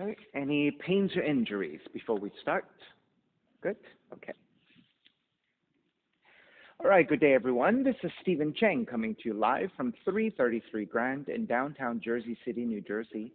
right. Any pains or injuries before we start? Good? Okay. All right, good day, everyone. This is Stephen Cheng coming to you live from 333 Grand in downtown Jersey City, New Jersey.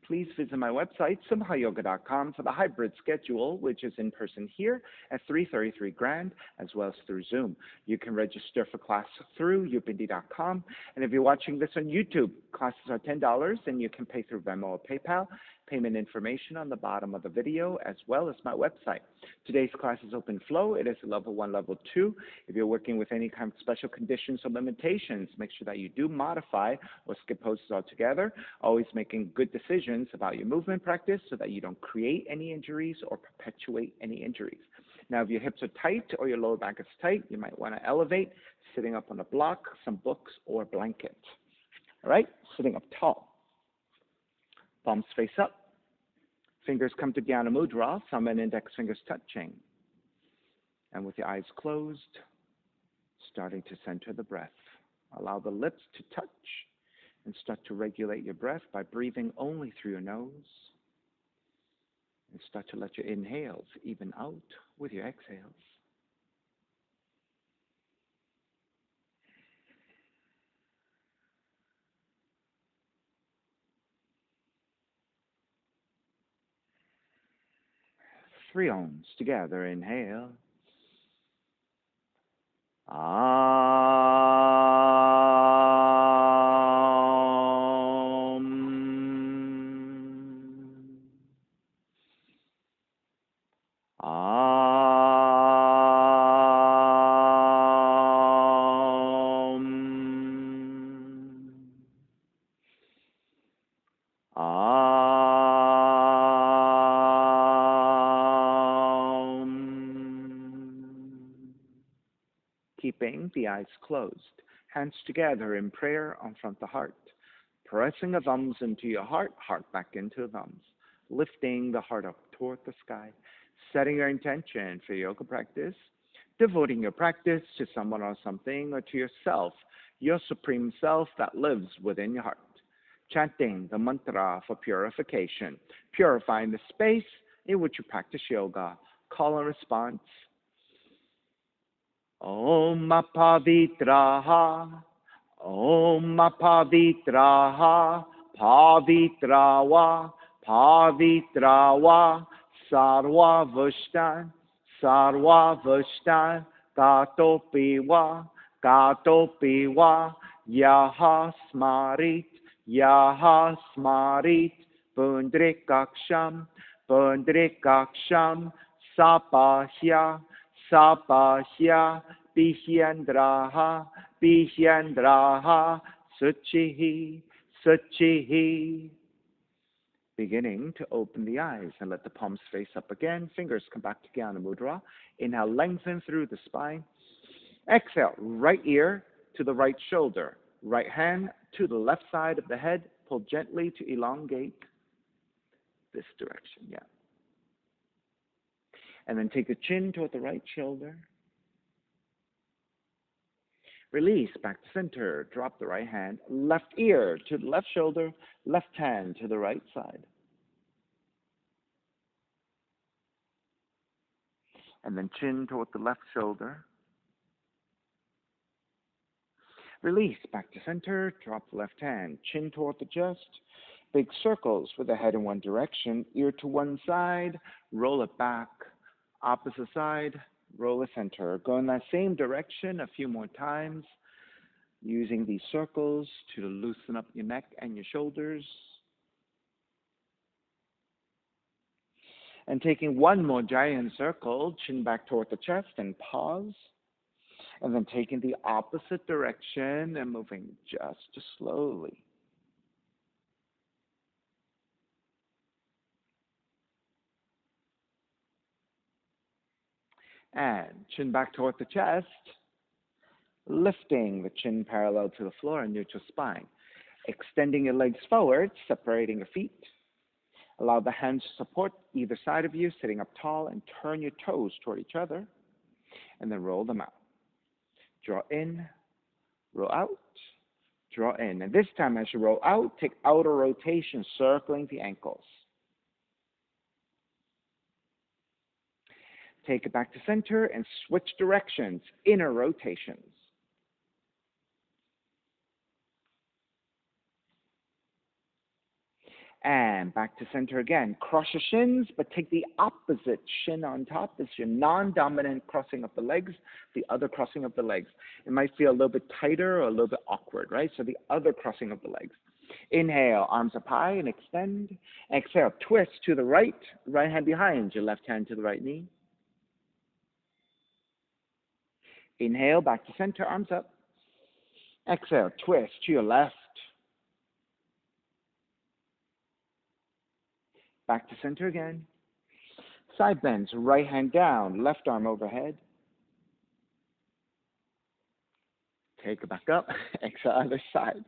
Please visit my website, simhayoga.com, for the hybrid schedule, which is in person here at 333 Grand, as well as through Zoom. You can register for class through upindy.com. And if you're watching this on YouTube, classes are $10, and you can pay through Venmo or PayPal. Payment information on the bottom of the video, as well as my website. Today's class is open flow. It is level 1, level 2. If you're working with any kind of special conditions or limitations, make sure that you do modify or skip poses altogether, always making good decisions about your movement practice so that you don't create any injuries or perpetuate any injuries. Now, if your hips are tight or your lower back is tight, you might want to elevate, sitting up on a block, some books, or a blanket. All right, sitting up tall. Palms face up. Fingers come to Jnana Mudra, thumb and index fingers touching. And with your eyes closed, starting to center the breath. Allow the lips to touch and start to regulate your breath by breathing only through your nose. And start to let your inhales even out with your exhales. Three ohms together. Inhale. Keeping the eyes closed, hands together in prayer on front of the heart, pressing the thumbs into your heart, heart back into the thumbs, lifting the heart up toward the sky, setting your intention for yoga practice, devoting your practice to someone or something or to yourself, your supreme self that lives within your heart, chanting the mantra for purification, purifying the space in which you practice yoga, call and response. Om Pavitraha, Om Pavitraha, Pavitrawa, Pavitrawa, Sarva Vushtan, Sarva Vushtan, Katopiwa, Katopiwa, Yaha Smarit, Yaha Smarit, Pundrikaksham, Pundrikaksham, Sapahya, Sapahya, Bihyandraha, Bihyandraha, Suchihi, Suchihi. Beginning to open the eyes and let the palms face up again. Fingers come back to Jnana Mudra. Inhale, lengthen through the spine. Exhale, right ear to the right shoulder. Right hand to the left side of the head. Pull gently to elongate this direction, yeah. And then take the chin toward the right shoulder. Release back to center. Drop the right hand. Left ear to the left shoulder. Left hand to the right side. And then chin toward the left shoulder. Release back to center. Drop the left hand. Chin toward the chest. Big circles with the head in one direction. Ear to one side. Roll it back. Opposite side, roll the center. Go in that same direction a few more times, using these circles to loosen up your neck and your shoulders. And taking one more giant circle, chin back toward the chest and pause. And then taking the opposite direction and moving just slowly. And chin back toward the chest, lifting the chin parallel to the floor and neutral spine. Extending your legs forward, separating your feet. Allow the hands to support either side of you, sitting up tall, and turn your toes toward each other. And then roll them out. Draw in, roll out, draw in. And this time as you roll out, take outer rotation, circling the ankles. Take it back to center and switch directions, inner rotations. And back to center again. Cross your shins, but take the opposite shin on top. This is your non-dominant crossing of the legs, the other crossing of the legs. It might feel a little bit tighter or a little bit awkward, right? So the other crossing of the legs. Inhale, arms up high and extend. Exhale, twist to the right, right hand behind your left hand to the right knee. Inhale, back to center, arms up. Exhale, twist to your left. Back to center again. Side bends, right hand down, left arm overhead. Take it back up. Exhale, other side.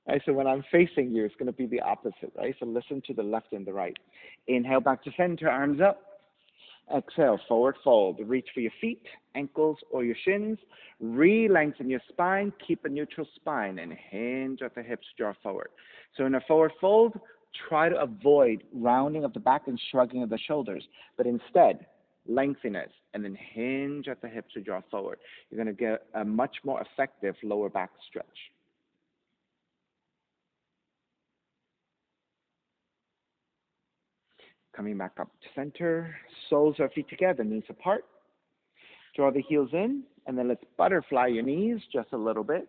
Right, so when I'm facing you, it's going to be the opposite, right? So listen to the left and the right. Inhale, back to center, arms up. Exhale, forward fold. Reach for your feet, ankles, or your shins. Re-lengthen your spine. Keep a neutral spine and hinge at the hips, draw forward. So in a forward fold, try to avoid rounding of the back and shrugging of the shoulders, but instead, lengthen it and then hinge at the hips to draw forward. You're going to get a much more effective lower back stretch. Coming back up to center, soles of feet together, knees apart. Draw the heels in, and then let's butterfly your knees just a little bit.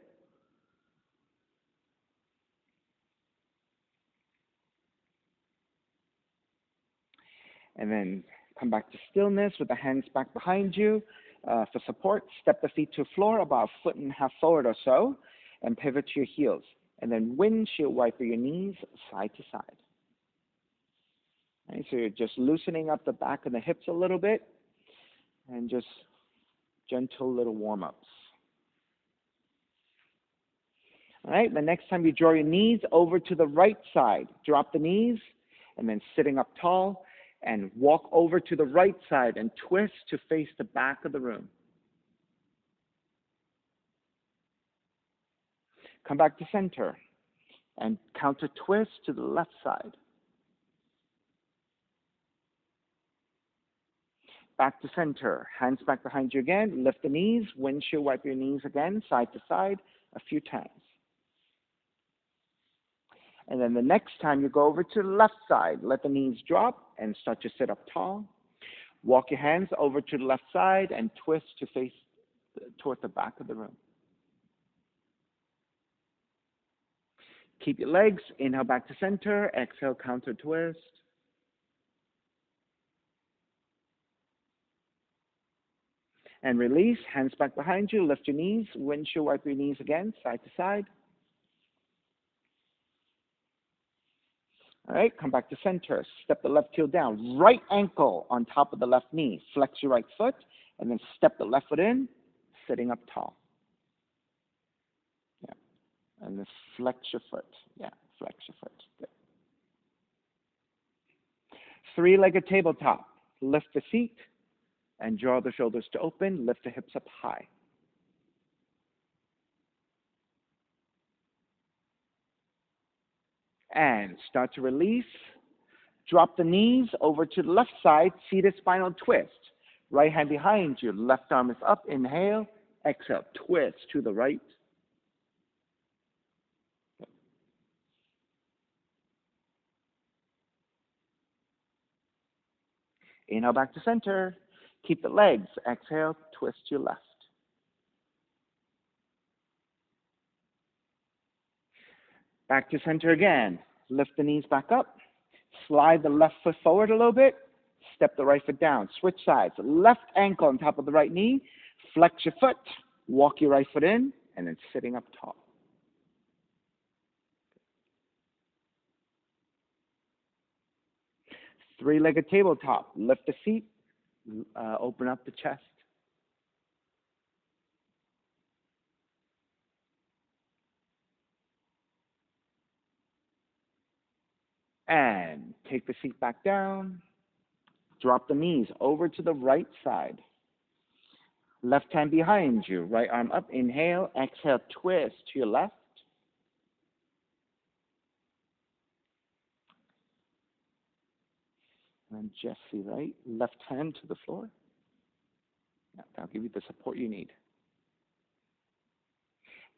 And then come back to stillness with the hands back behind you. For support, step the feet to the floor about a foot and a half forward or so, and pivot to your heels. And then windshield wiper your knees side to side. Right, so you're just loosening up the back and the hips a little bit, and just gentle little warm-ups. All right, the next time you draw your knees over to the right side, drop the knees, and then sitting up tall, and walk over to the right side and twist to face the back of the room. Come back to center, and counter twist to the left side. Back to center, hands back behind you again, lift the knees, windshield wipe your knees again, side to side, a few times. And then the next time you go over to the left side, let the knees drop and start to sit up tall. Walk your hands over to the left side and twist to face toward the back of the room. Keep your legs, inhale back to center, exhale, counter twist. And release, hands back behind you, lift your knees, windshield wipe your knees again, side to side. All right, come back to center, step the left heel down, right ankle on top of the left knee, flex your right foot, and then step the left foot in, sitting up tall. Yeah, and then flex your foot, yeah, flex your foot, good. Three-legged tabletop, lift the feet, and draw the shoulders to open, lift the hips up high. And start to release. Drop the knees over to the left side, seated spinal twist. Right hand behind you, left arm is up, inhale, exhale, twist to the right. Inhale back to center. Keep the legs. Exhale, twist to your left. Back to center again. Lift the knees back up. Slide the left foot forward a little bit. Step the right foot down. Switch sides. Left ankle on top of the right knee. Flex your foot. Walk your right foot in. And then sitting up tall. Three-legged tabletop. Lift the feet. Open up the chest. And take the feet back down. Drop the knees over to the right side. Left hand behind you. Right arm up. Inhale. Exhale. Twist to your left. And Jesse, right? Left hand to the floor. Yeah, that'll give you the support you need.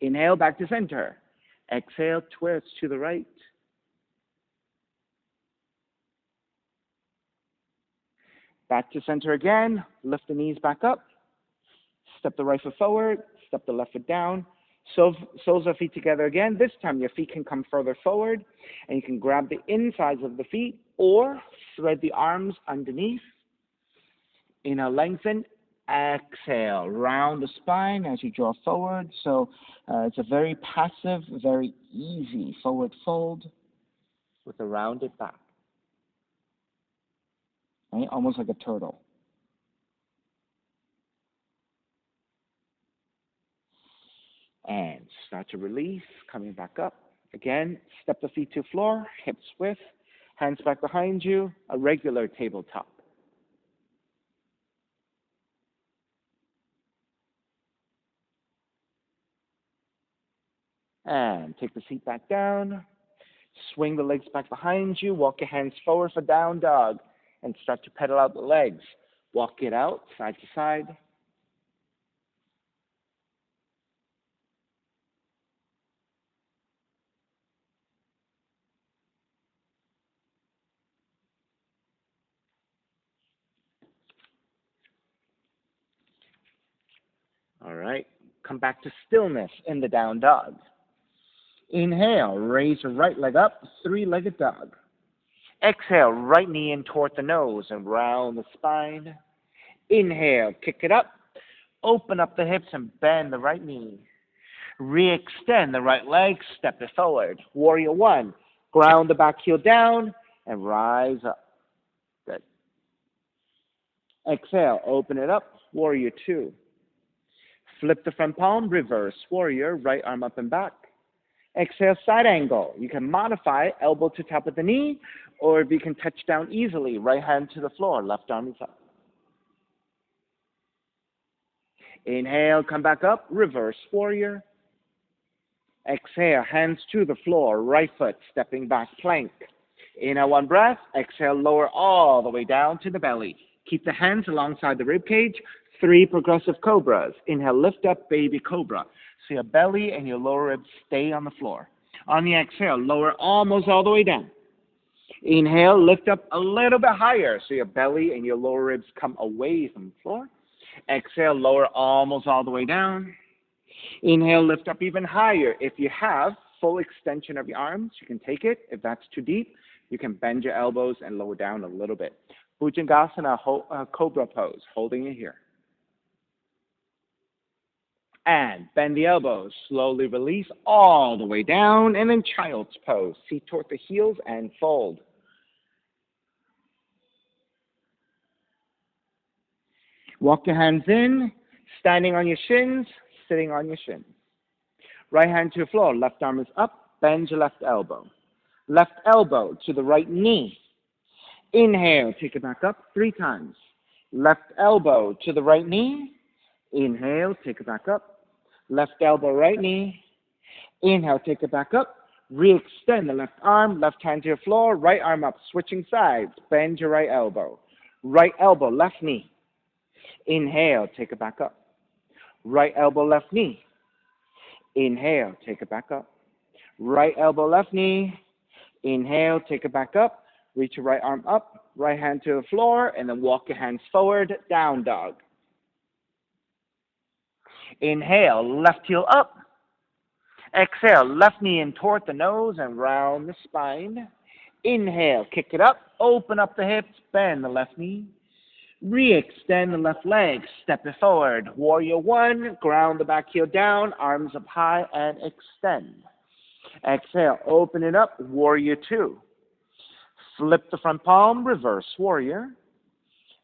Inhale, back to center. Exhale, twist to the right. Back to center again. Lift the knees back up. Step the right foot forward. Step the left foot down. Soles of feet together again. This time your feet can come further forward, and you can grab the insides of the feet or thread the arms underneath. Inhale, lengthen. Exhale, round the spine as you draw forward. So it's a very passive, very easy forward fold with a rounded back. Right? Almost like a turtle. And start to release, coming back up. Again, step the feet to floor, hips width, hands back behind you, a regular tabletop. And take the seat back down. Swing the legs back behind you. Walk your hands forward for down dog. And start to pedal out the legs. Walk it out, side to side. All right. Come back to stillness in the down dog. Inhale, raise your right leg up, three-legged dog. Exhale, right knee in toward the nose and round the spine. Inhale, kick it up. Open up the hips and bend the right knee. Re-extend the right leg, step it forward. Warrior one, ground the back heel down and rise up. Good. Exhale, open it up. Warrior two. Flip the front palm, reverse. Warrior, right arm up and back. Exhale, side angle. You can modify elbow to top of the knee, or if you can touch down easily, right hand to the floor, left arm is up. Inhale, come back up, reverse warrior. Exhale, hands to the floor, right foot stepping back, plank. Inhale, one breath. Exhale, lower all the way down to the belly. Keep the hands alongside the rib cage. 3 progressive cobras. Inhale, lift up, baby cobra. So your belly and your lower ribs stay on the floor. On the exhale, lower almost all the way down. Inhale, lift up a little bit higher so your belly and your lower ribs come away from the floor. Exhale, lower almost all the way down. Inhale, lift up even higher. If you have full extension of your arms, you can take it. If that's too deep, you can bend your elbows and lower down a little bit. Bhujangasana, cobra pose, holding it here. And bend the elbows, slowly release all the way down, and then child's pose. Seat toward the heels and fold. Walk your hands in, standing on your shins, sitting on your shins. Right hand to the floor, left arm is up, bend your left elbow. Left elbow to the right knee. Inhale, take it back up 3 times. Left elbow to the right knee. Inhale, take it back up. Left elbow, right knee. Inhale, take it back up. Re-extend the left arm, left hand to the floor, right arm up, switching sides. Bend your right elbow. Right elbow, left knee. Inhale, take it back up. Right elbow, left knee. Inhale, take it back up. Right elbow, left knee. Inhale, take it back up. Reach your right arm up, right hand to the floor, and then walk your hands forward, down dog. Inhale, left heel up. Exhale, left knee in toward the nose and round the spine. Inhale, kick it up, open up the hips, bend the left knee. Re-extend the left leg, step it forward. Warrior one, ground the back heel down, arms up high and extend. Exhale, open it up, warrior two. Flip the front palm, reverse warrior.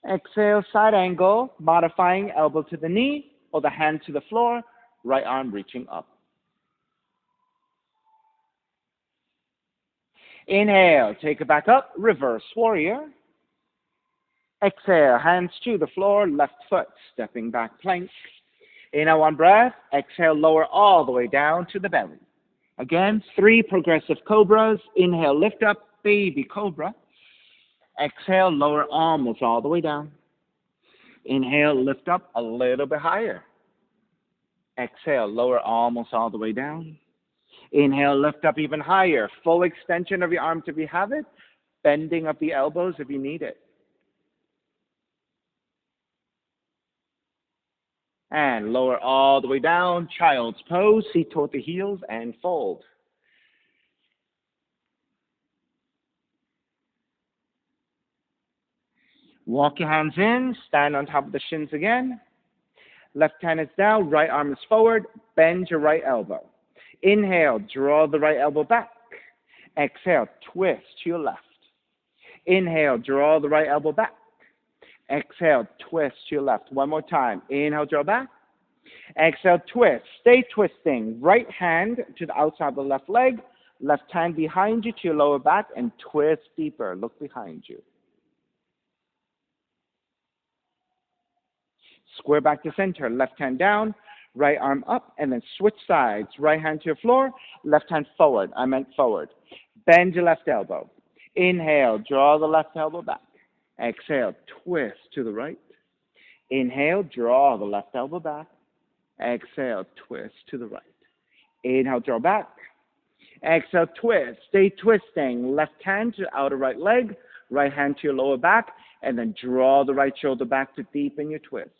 Exhale, side angle, modifying elbow to the knee or the hand to the floor, right arm reaching up. Inhale, take it back up, reverse warrior. Exhale, hands to the floor, left foot, stepping back plank. Inhale, one breath. Exhale, lower all the way down to the belly. Again, 3 progressive cobras. Inhale, lift up, baby cobra. Exhale, lower almost all the way down. Inhale, lift up a little bit higher. Exhale, lower almost all the way down. Inhale, lift up even higher. Full extension of your arms if you have it. Bending of the elbows if you need it. And lower all the way down. Child's pose. Feet toward the heels and fold. Walk your hands in. Stand on top of the shins again. Left hand is down. Right arm is forward. Bend your right elbow. Inhale, draw the right elbow back. Exhale, twist to your left. Inhale, draw the right elbow back. Exhale, twist to your left. One more time. Inhale, draw back. Exhale, twist. Stay twisting. Right hand to the outside of the left leg. Left hand behind you to your lower back and twist deeper. Look behind you. Square back to center. Left hand down. Right arm up and then switch sides. Right hand to your floor. Left hand forward. I meant forward. Bend your left elbow. Inhale, draw the left elbow back. Exhale, twist to the right. Inhale, draw the left elbow back. Exhale, twist to the right. Inhale, draw back. Exhale, twist. Stay twisting. Left hand to the outer right leg. Right hand to your lower back. And then draw the right shoulder back to deepen your twist.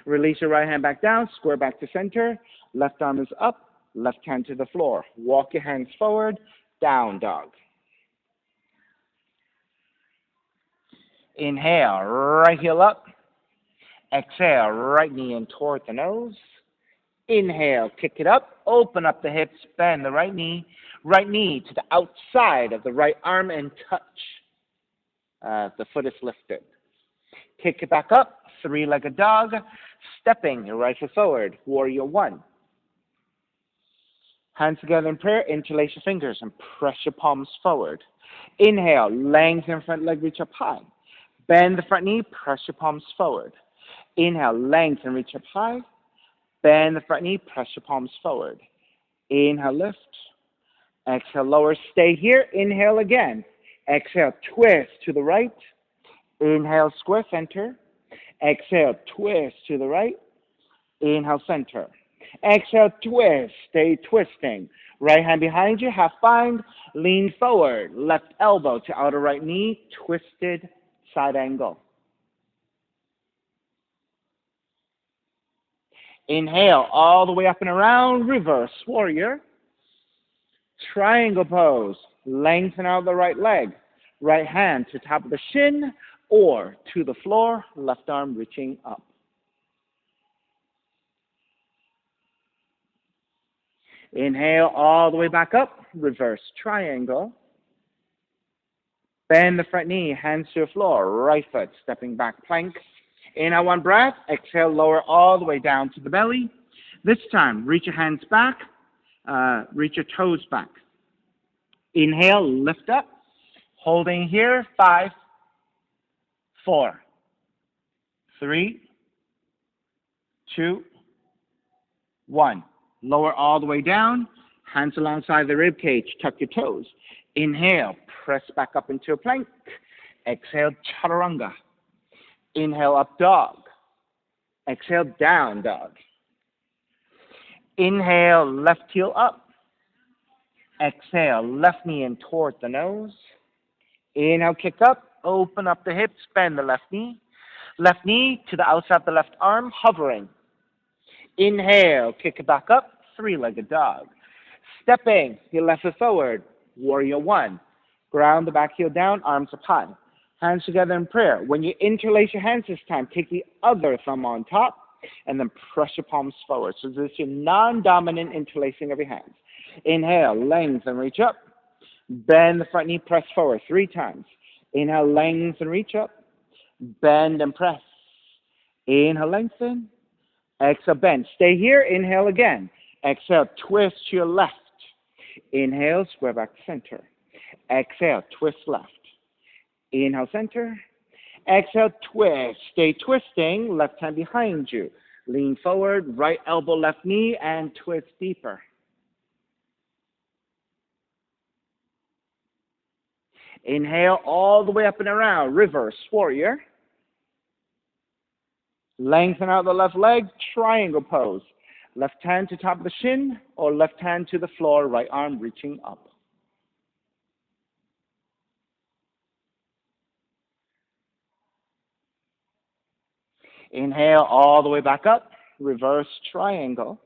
Release your right hand back down. Square back to center. Left arm is up. Left hand to the floor. Walk your hands forward. Down dog. Inhale, right heel up. Exhale, right knee in toward the nose. Inhale, kick it up. Open up the hips. Bend the right knee to the outside of the right arm and touch. The foot is lifted. Kick it back up. Three-legged dog. Stepping your right foot forward. Warrior one. Hands together in prayer. Interlace your fingers and press your palms forward. Inhale, lengthen front leg, reach up high. Bend the front knee, press your palms forward. Inhale, lengthen, reach up high. Bend the front knee, press your palms forward. Inhale, lift. Exhale, lower, stay here. Inhale again. Exhale, twist to the right. Inhale, square center. Exhale, twist to the right. Inhale, center. Exhale, twist. Stay twisting. Right hand behind you, half bind. Lean forward. Left elbow to outer right knee. Twisted side angle. Inhale, all the way up and around. Reverse warrior. Triangle pose. Lengthen out the right leg. Right hand to top of the shin or to the floor. Left arm reaching up. Inhale all the way back up. Reverse triangle. Bend the front knee, hands to the floor. Right foot stepping back plank. Inhale one breath. Exhale, lower all the way down to the belly. This time, reach your hands back. Reach your toes back. Inhale, lift up. Holding here. 5, 4, 3, 2, 1. Lower all the way down. Hands alongside the rib cage. Tuck your toes. Inhale, press back up into a plank. Exhale, chaturanga. Inhale, up dog. Exhale, down dog. Inhale, left heel up. Exhale, left knee in toward the nose. Inhale, kick up. Open up the hips, bend the left knee. Left knee to the outside of the left arm, hovering. Inhale, kick it back up. Three-legged dog. Stepping your left foot forward. Warrior one. Ground the back heel down, arms up high. Hands together in prayer. When you interlace your hands this time, take the other thumb on top and then press your palms forward. So this is your non-dominant interlacing of your hands. Inhale, lengthen, reach up. Bend the front knee, press forward 3 times. Inhale, lengthen, reach up. Bend and press. Inhale, lengthen. Exhale, bend. Stay here. Inhale again. Exhale, twist to your left. Inhale, square back to center. Exhale, twist left. Inhale, center. Exhale, twist. Stay twisting. Left hand behind you. Lean forward. Right elbow, left knee, and twist deeper. Inhale all the way up and around, reverse warrior. Lengthen out the left leg, triangle pose. Left hand to top of the shin or left hand to the floor, right arm reaching up. Inhale all the way back up, reverse triangle.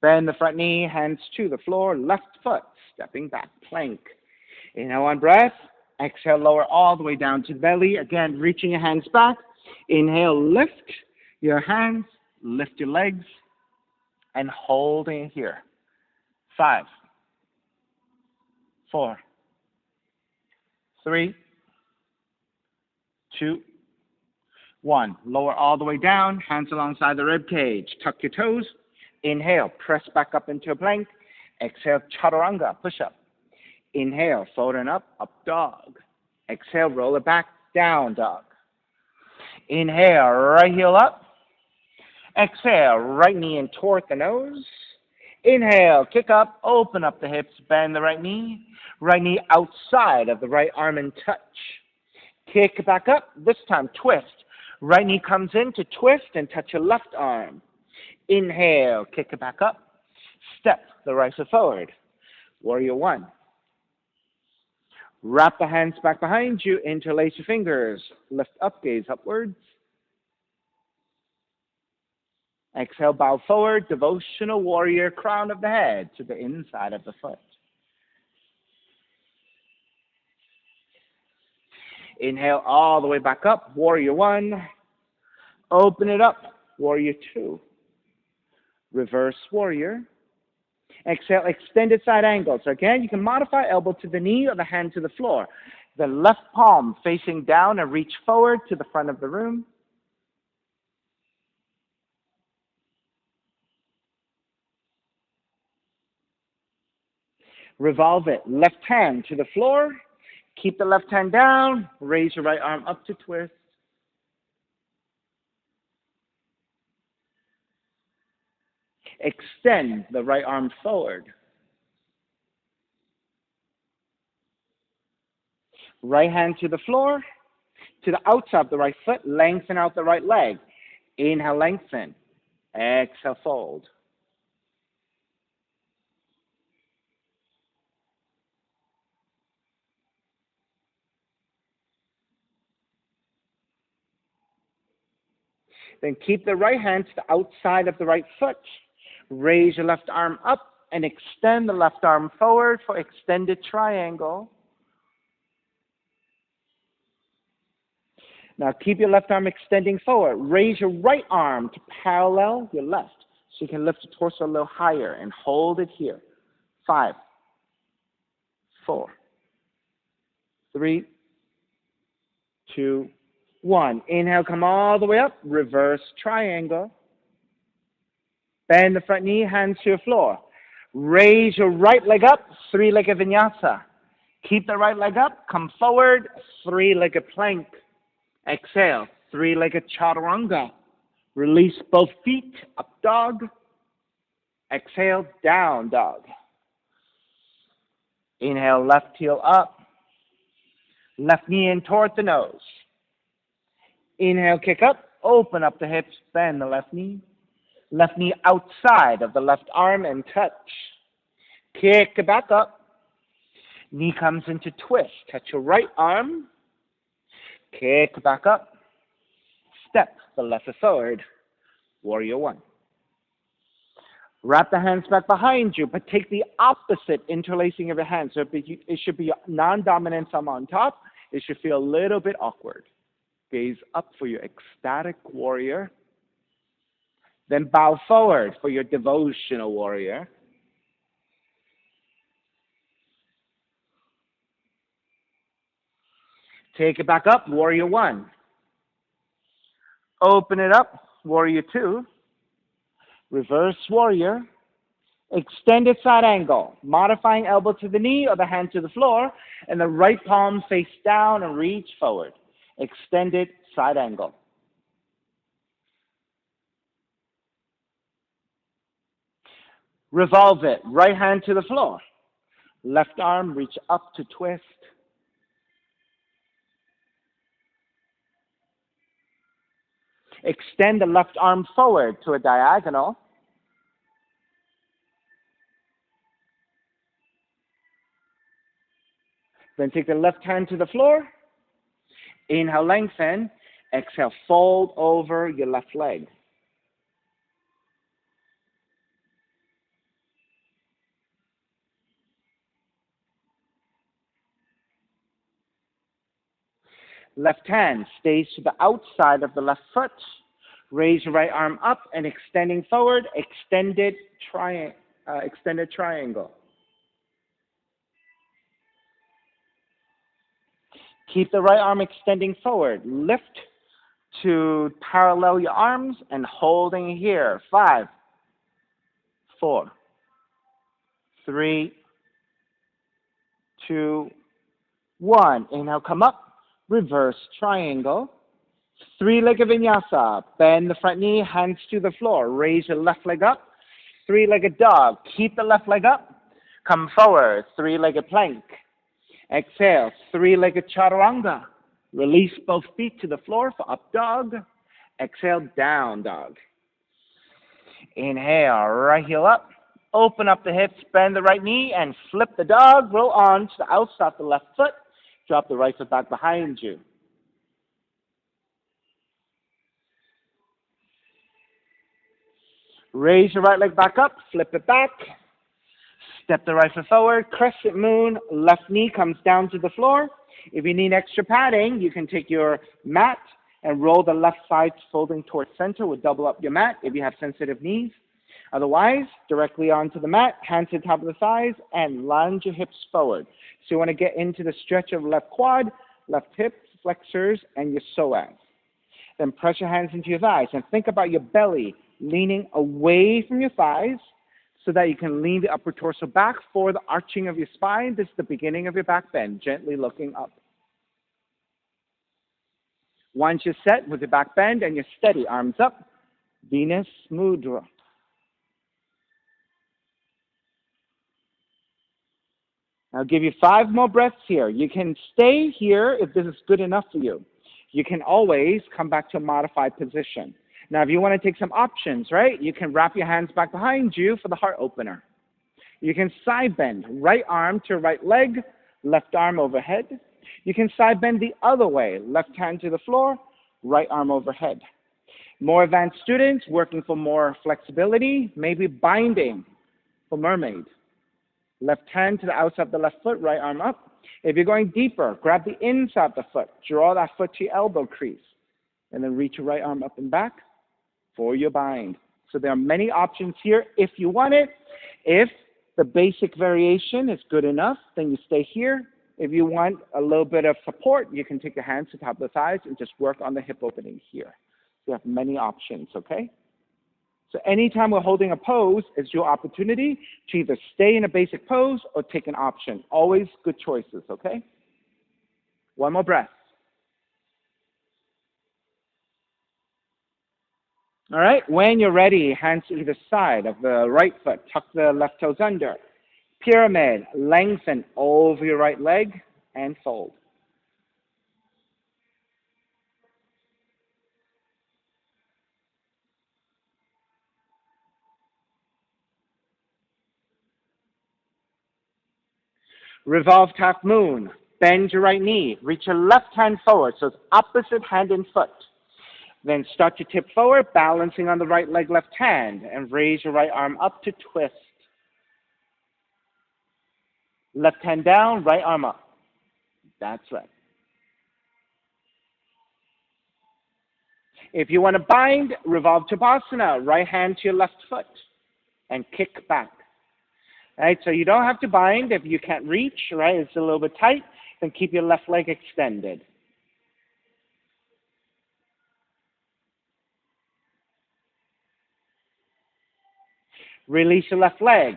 Bend the front knee, hands to the floor, left foot, stepping back, plank. Inhale one breath, exhale, lower all the way down to the belly. Again, reaching your hands back. Inhale, lift your hands, lift your legs, and holding it here. 5, 4, 3, 2, 1. Lower all the way down, hands alongside the rib cage. Tuck your toes. Inhale, press back up into a plank. Exhale, chaturanga, push up. Inhale, fold it up dog. Exhale, roll it back, down dog. Inhale, right heel up. Exhale, right knee in toward the nose. Inhale, kick up, open up the hips, bend the right knee outside of the right arm and touch. Kick back up, this time twist. Right knee comes in to twist and touch your left arm. Inhale, kick it back up, step the right foot forward. Warrior one. Wrap the hands back behind you, interlace your fingers, lift up, gaze upwards. Exhale, bow forward, devotional warrior, crown of the head to the inside of the foot. Inhale all the way back up, warrior one. Open it up, warrior two. Reverse warrior. Exhale, extended side angle. So again, you can modify elbow to the knee or the hand to the floor. The left palm facing down and reach forward to the front of the room. Revolve it. Left hand to the floor. Keep the left hand down. Raise your right arm up to twist. Extend the right arm forward. Right hand to the floor. To the outside of the right foot. Lengthen out the right leg. Inhale, lengthen. Exhale, fold. Then keep the right hand to the outside of the right foot. Raise your left arm up and extend the left arm forward for extended triangle. Now keep your left arm extending forward. Raise your right arm to parallel your left so you can lift the torso a little higher and hold it here. 5, 4, 3, 2, 1. Inhale, come all the way up. Reverse triangle. Bend the front knee, hands to your floor. Raise your right leg up, three-legged vinyasa. Keep the right leg up, come forward, three-legged plank. Exhale, three-legged chaturanga. Release both feet, up dog. Exhale, down dog. Inhale, left heel up. Left knee in toward the nose. Inhale, kick up, open up the hips, bend the left knee. Left knee outside of the left arm and touch. Kick it back up. Knee comes into twist. Touch your right arm. Kick back up. Step the left foot forward. Warrior one. Wrap the hands back behind you, but take the opposite interlacing of your hands. So it should be non-dominant thumb on top. It should feel a little bit awkward. Gaze up for your ecstatic warrior. Then bow forward for your devotional warrior. Take it back up, warrior one. Open it up, warrior two. Reverse warrior. Extended side angle. Modifying elbow to the knee or the hand to the floor. And the right palm face down and reach forward. Extended side angle. Revolve it. Right hand to the floor. Left arm reach up to twist. Extend the left arm forward to a diagonal. Then take the left hand to the floor. Inhale, lengthen. Exhale, fold over your left leg. Left hand stays to the outside of the left foot. Raise your right arm up and extending forward, extended triangle. Keep the right arm extending forward. Lift to parallel your arms and holding here. 5, 4, 3, 2, 1. Inhale, come up. Reverse triangle. Three-legged vinyasa. Bend the front knee, hands to the floor. Raise your left leg up. Three-legged dog. Keep the left leg up. Come forward. Three-legged plank. Exhale. Three-legged chaturanga. Release both feet to the floor for up dog. Exhale, down dog. Inhale, right heel up. Open up the hips, bend the right knee, and flip the dog. Roll on to the outside of the left foot. Drop the right foot back behind you. Raise your right leg back up, flip it back. Step the right foot forward, crescent moon, left knee comes down to the floor. If you need extra padding, you can take your mat and roll the left side folding towards center. We'll double up your mat if you have sensitive knees. Otherwise, directly onto the mat, hands to the top of the thighs, and lunge your hips forward. So you want to get into the stretch of left quad, left hip, flexors, and your psoas. Then press your hands into your thighs and think about your belly leaning away from your thighs so that you can lean the upper torso back for the arching of your spine. This is the beginning of your back bend, gently looking up. Once you're set with your back bend and you're steady, arms up, Venus Mudra. I'll give you 5 more breaths here. You can stay here if this is good enough for you. You can always come back to a modified position. Now, if you want to take some options, right, you can wrap your hands back behind you for the heart opener. You can side bend, right arm to right leg, left arm overhead. You can side bend the other way, left hand to the floor, right arm overhead. More advanced students working for more flexibility, maybe binding for mermaid. Left hand to the outside of the left foot, right arm up. If you're going deeper, grab the inside of the foot. Draw that foot to your elbow crease. And then reach your right arm up and back for your bind. So there are many options here if you want it. If the basic variation is good enough, then you stay here. If you want a little bit of support, you can take your hands to the top of the thighs and just work on the hip opening here. You have many options, okay? So anytime we're holding a pose, it's your opportunity to either stay in a basic pose or take an option. Always good choices, okay? One more breath. All right, when you're ready, hands to either side of the right foot. Tuck the left toes under. Pyramid, lengthen over your right leg and fold. Revolved half moon. Bend your right knee. Reach your left hand forward, so it's opposite hand and foot. Then start to tip forward, balancing on the right leg, left hand, and raise your right arm up to twist. Left hand down, right arm up. That's right. If you want to bind, revolve Tadasana, right hand to your left foot, and kick back. Right, so you don't have to bind if you can't reach, right? It's a little bit tight, then keep your left leg extended. Release your left leg.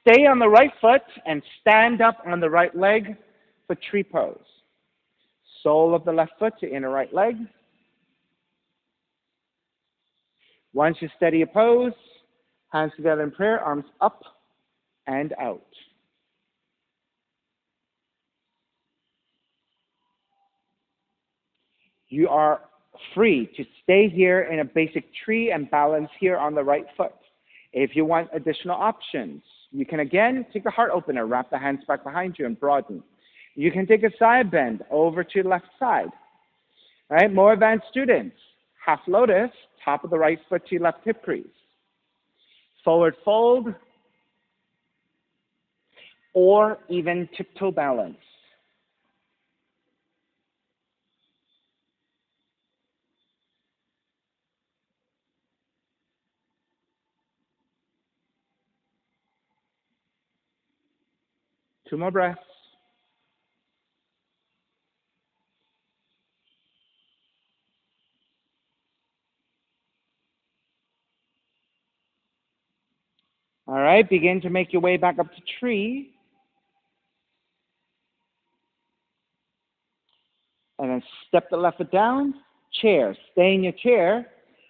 Stay on the right foot and stand up on the right leg for tree pose. Sole of the left foot to inner right leg. Once you steady your pose, hands together in prayer, arms up and out. You are free to stay here in a basic tree and balance here on the right foot. If you want additional options, you can again take the heart opener, wrap the hands back behind you and broaden. You can take a side bend over to the left side. All right, more advanced students, half lotus, top of the right foot to your left hip crease. Forward fold, or even tiptoe balance. Two more breaths. All right, begin to make your way back up to tree. And then step the left foot down, chair. Stay in your chair.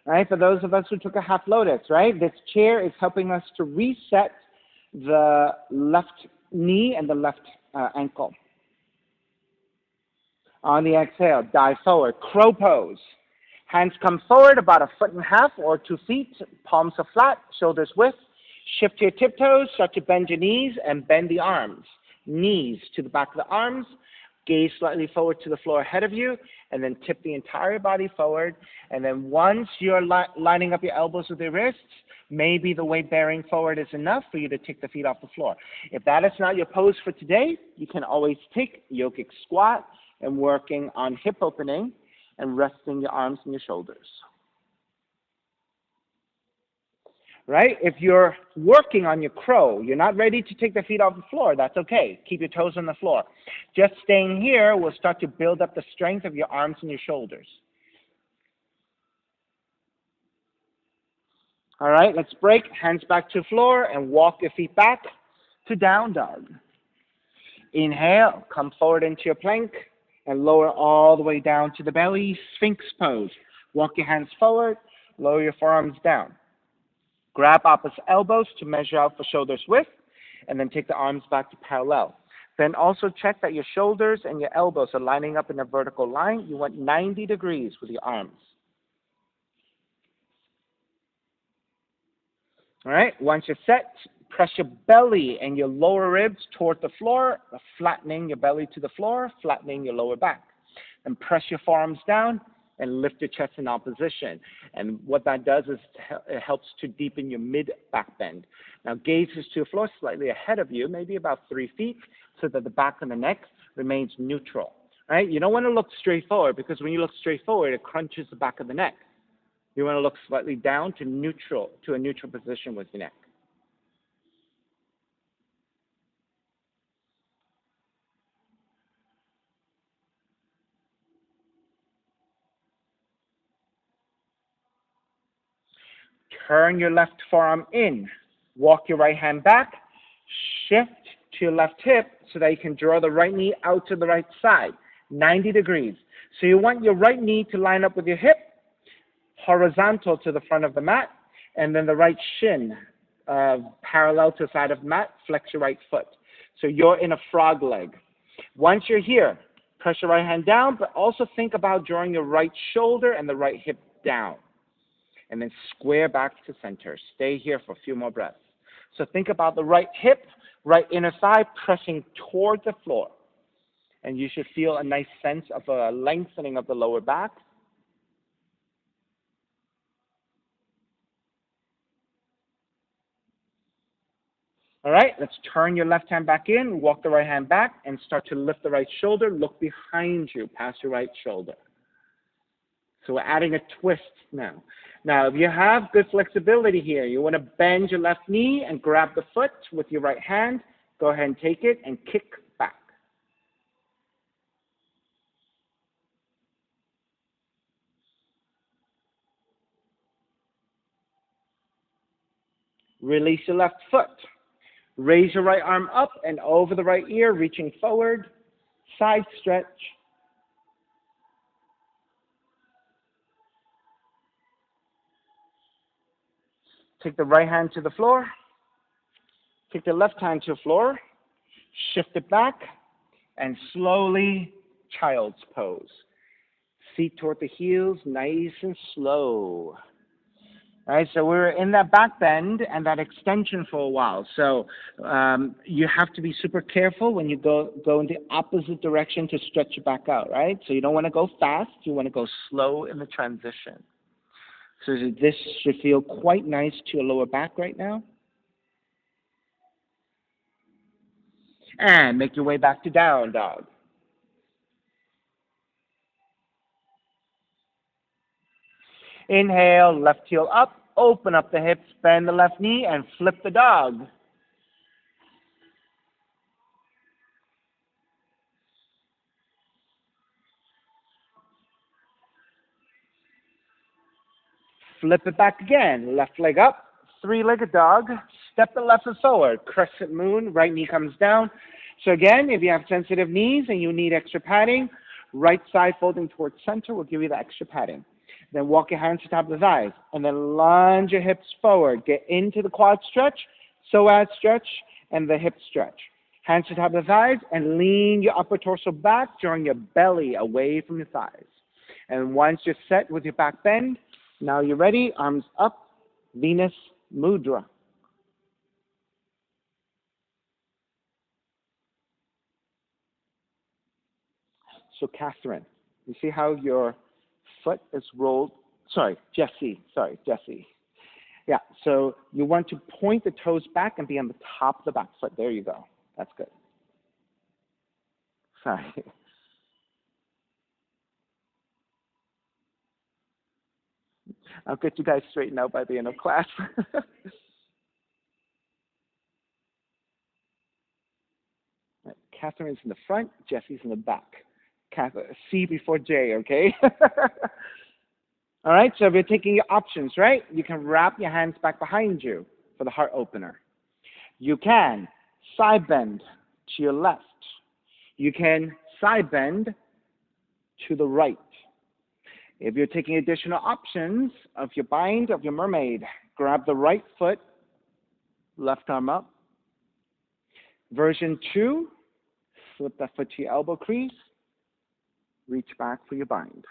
All right, for those of us who took a half lotus, right? This chair is helping us to reset the left knee and the left ankle. On the exhale, dive forward, crow pose. Hands come forward about 1.5 feet or 2 feet, palms are flat, shoulders width. Shift to your tiptoes, start to bend your knees and bend the arms. Knees to the back of the arms, gaze slightly forward to the floor ahead of you, and then tip the entire body forward. And then once you're lining up your elbows with your wrists, maybe the weight bearing forward is enough for you to take the feet off the floor. If that is not your pose for today, you can always take yogic squat and working on hip opening and resting your arms and your shoulders. Right? If you're working on your crow, you're not ready to take the feet off the floor, that's okay. Keep your toes on the floor. Just staying here will start to build up the strength of your arms and your shoulders. All right, let's break. Hands back to the floor and walk your feet back to down dog. Inhale, come forward into your plank and lower all the way down to the belly, Sphinx pose. Walk your hands forward, lower your forearms down. Grab opposite elbows to measure out for shoulders width, and then take the arms back to parallel. Then also check that your shoulders and your elbows are lining up in a vertical line. You want 90 degrees with your arms. All right, once you're set, press your belly and your lower ribs toward the floor, flattening your belly to the floor, flattening your lower back. And press your forearms down and lift your chest in opposition. And what that does is it helps to deepen your mid-back bend. Now gaze is to the floor slightly ahead of you, maybe about 3 feet, so that the back of the neck remains neutral. Right? You don't want to look straight forward, because when you look straight forward, it crunches the back of the neck. You want to look slightly down to neutral, to a neutral position with your neck. Turn your left forearm in. Walk your right hand back. Shift to your left hip so that you can draw the right knee out to the right side, 90 degrees. So you want your right knee to line up with your hip, horizontal to the front of the mat, and then the right shin parallel to the side of the mat, flex your right foot. So you're in a frog leg. Once you're here, press your right hand down, but also think about drawing your right shoulder and the right hip down. And then square back to center. Stay here for a few more breaths. So think about the right hip, right inner thigh pressing toward the floor. And you should feel a nice sense of a lengthening of the lower back. All right, let's turn your left hand back in, walk the right hand back, and start to lift the right shoulder. Look behind you, past your right shoulder. So we're adding a twist now. Now, if you have good flexibility here, you want to bend your left knee and grab the foot with your right hand. Go ahead and take it and kick back. Release your left foot. Raise your right arm up and over the right ear, reaching forward. Side stretch. Take the right hand to the floor. Take the left hand to the floor. Shift it back and slowly child's pose. Feet toward the heels, nice and slow. All right, so we're in that back bend and that extension for a while. So you have to be super careful when you go in the opposite direction to stretch your back out, right? So you don't want to go fast. You want to go slow in the transition. So this should feel quite nice to your lower back right now. And make your way back to down dog. Inhale, left heel up, open up the hips, bend the left knee, and flip the dog. Flip it back again. Left leg up, three-legged dog. Step the left foot forward. Crescent moon, right knee comes down. So again, if you have sensitive knees and you need extra padding, right side folding towards center will give you the extra padding. Then walk your hands to top of the thighs. And then lunge your hips forward. Get into the quad stretch, psoas stretch, and the hip stretch. Hands to top of the thighs and lean your upper torso back, drawing your belly away from your thighs. And once you're set with your back bend, now you're ready, arms up, Venus Mudra. So Catherine, you see how your foot is rolled? Jesse. Yeah, so you want to point the toes back and be on the top of the back foot. There you go. That's good. Sorry. I'll get you guys straightened out by the end of class. Right, Catherine's in the front, Jesse's in the back. C before J, okay? All right, so if you're taking your options, right, you can wrap your hands back behind you for the heart opener. You can side bend to your left. You can side bend to the right. If you're taking additional options of your bind, of your mermaid, grab the right foot, left arm up. Version 2, flip that foot to your elbow crease, reach back for your bind.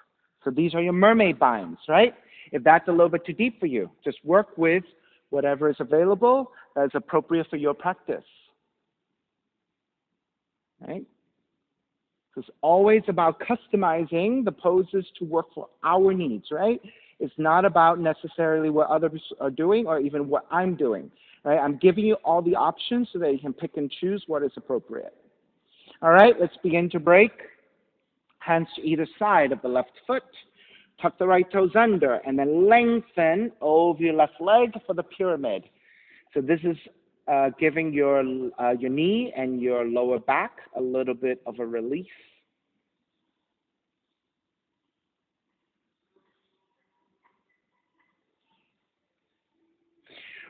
So these are your mermaid binds, right? If that's a little bit too deep for you, just work with whatever is available that is appropriate for your practice. Right? It's always about customizing the poses to work for our needs, right? It's not about necessarily what others are doing or even what I'm doing, right? I'm giving you all the options so that you can pick and choose what is appropriate. All right, let's begin to break. Hands to either side of the left foot. Tuck the right toes under and then lengthen over your left leg for the pyramid. So this is giving your knee and your lower back a little bit of a release.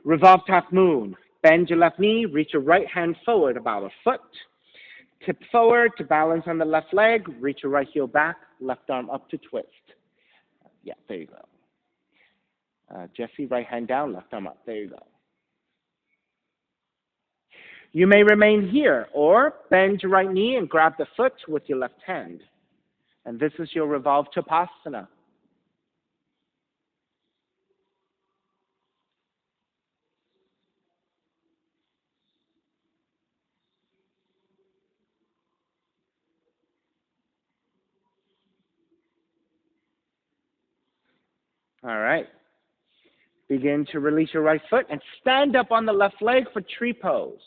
Revolve half moon. Bend your left knee, reach your right hand forward about a foot. Tip forward to balance on the left leg, reach your right heel back, left arm up to twist. Yeah, there you go. Jesse, right hand down, left arm up. There you go. You may remain here or bend your right knee and grab the foot with your left hand. And this is your revolve Tapasana. All right. Begin to release your right foot and stand up on the left leg for tree pose.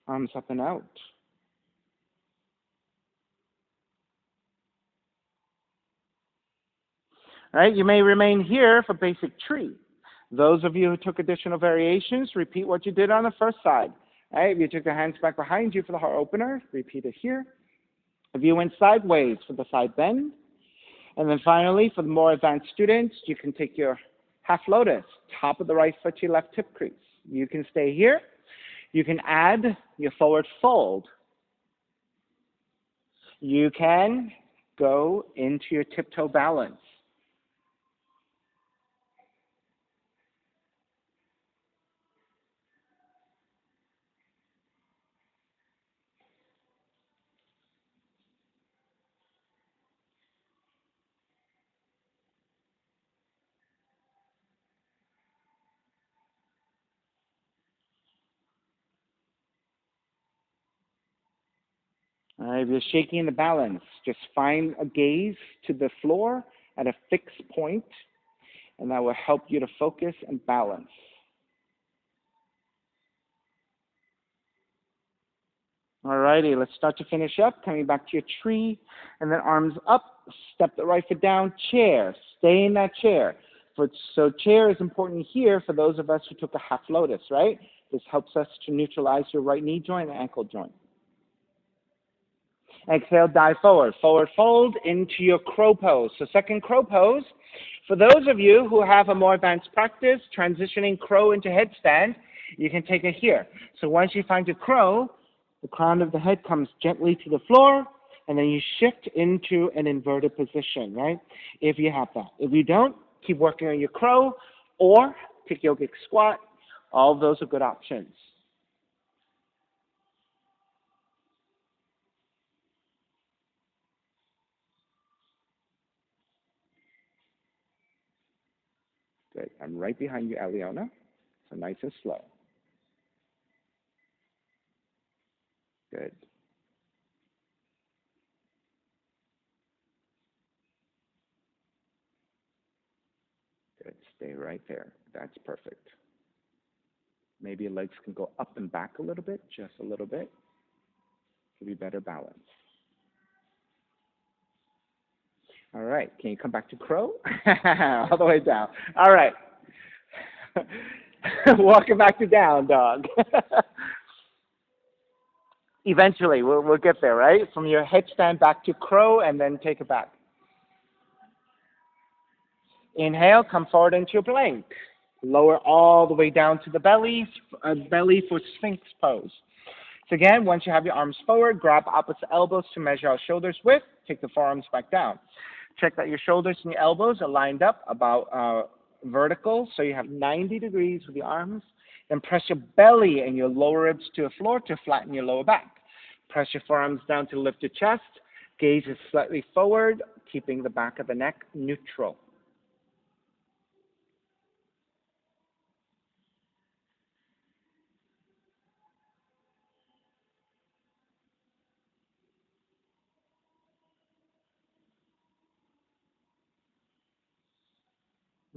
Arms up and out. All right, you may remain here for basic tree. Those of you who took additional variations, repeat what you did on the first side. All right, if you took the hands back behind you for the heart opener, repeat it here. If you went sideways for the side bend. And then finally, for the more advanced students, you can take your half lotus, top of the right foot to your left hip crease. You can stay here. You can add your forward fold. You can go into your tiptoe balance. All right, if you're shaking the balance, just find a gaze to the floor at a fixed point, and that will help you to focus and balance. All righty, let's start to finish up. Coming back to your tree, and then arms up, step the right foot down, chair. Stay in that chair. So chair is important here for those of us who took a half lotus, right? This helps us to neutralize your right knee joint and ankle joint. Exhale, dive forward. Forward fold into your crow pose. So second crow pose. For those of you who have a more advanced practice, transitioning crow into headstand, you can take it here. So once you find your crow, the crown of the head comes gently to the floor, and then you shift into an inverted position, right? If you have that. If you don't, keep working on your crow, or take yogic squat. All of those are good options. Good. I'm right behind you, Aliona. So nice and slow. Good. Good. Stay right there. That's perfect. Maybe your legs can go up and back a little bit, just a little bit. Give you better balance. All right. Can you come back to crow? All the way down. All right. Walking back to down dog. Eventually, we'll get there, right? From your headstand back to crow, and then take it back. Inhale, come forward into your plank. Lower all the way down to the belly for Sphinx pose. So again, once you have your arms forward, grab opposite elbows to measure out shoulders width. Take the forearms back down. Check that your shoulders and your elbows are lined up about vertical, so you have 90 degrees with your arms. Then press your belly and your lower ribs to the floor to flatten your lower back. Press your forearms down to lift your chest. Gaze is slightly forward, keeping the back of the neck neutral.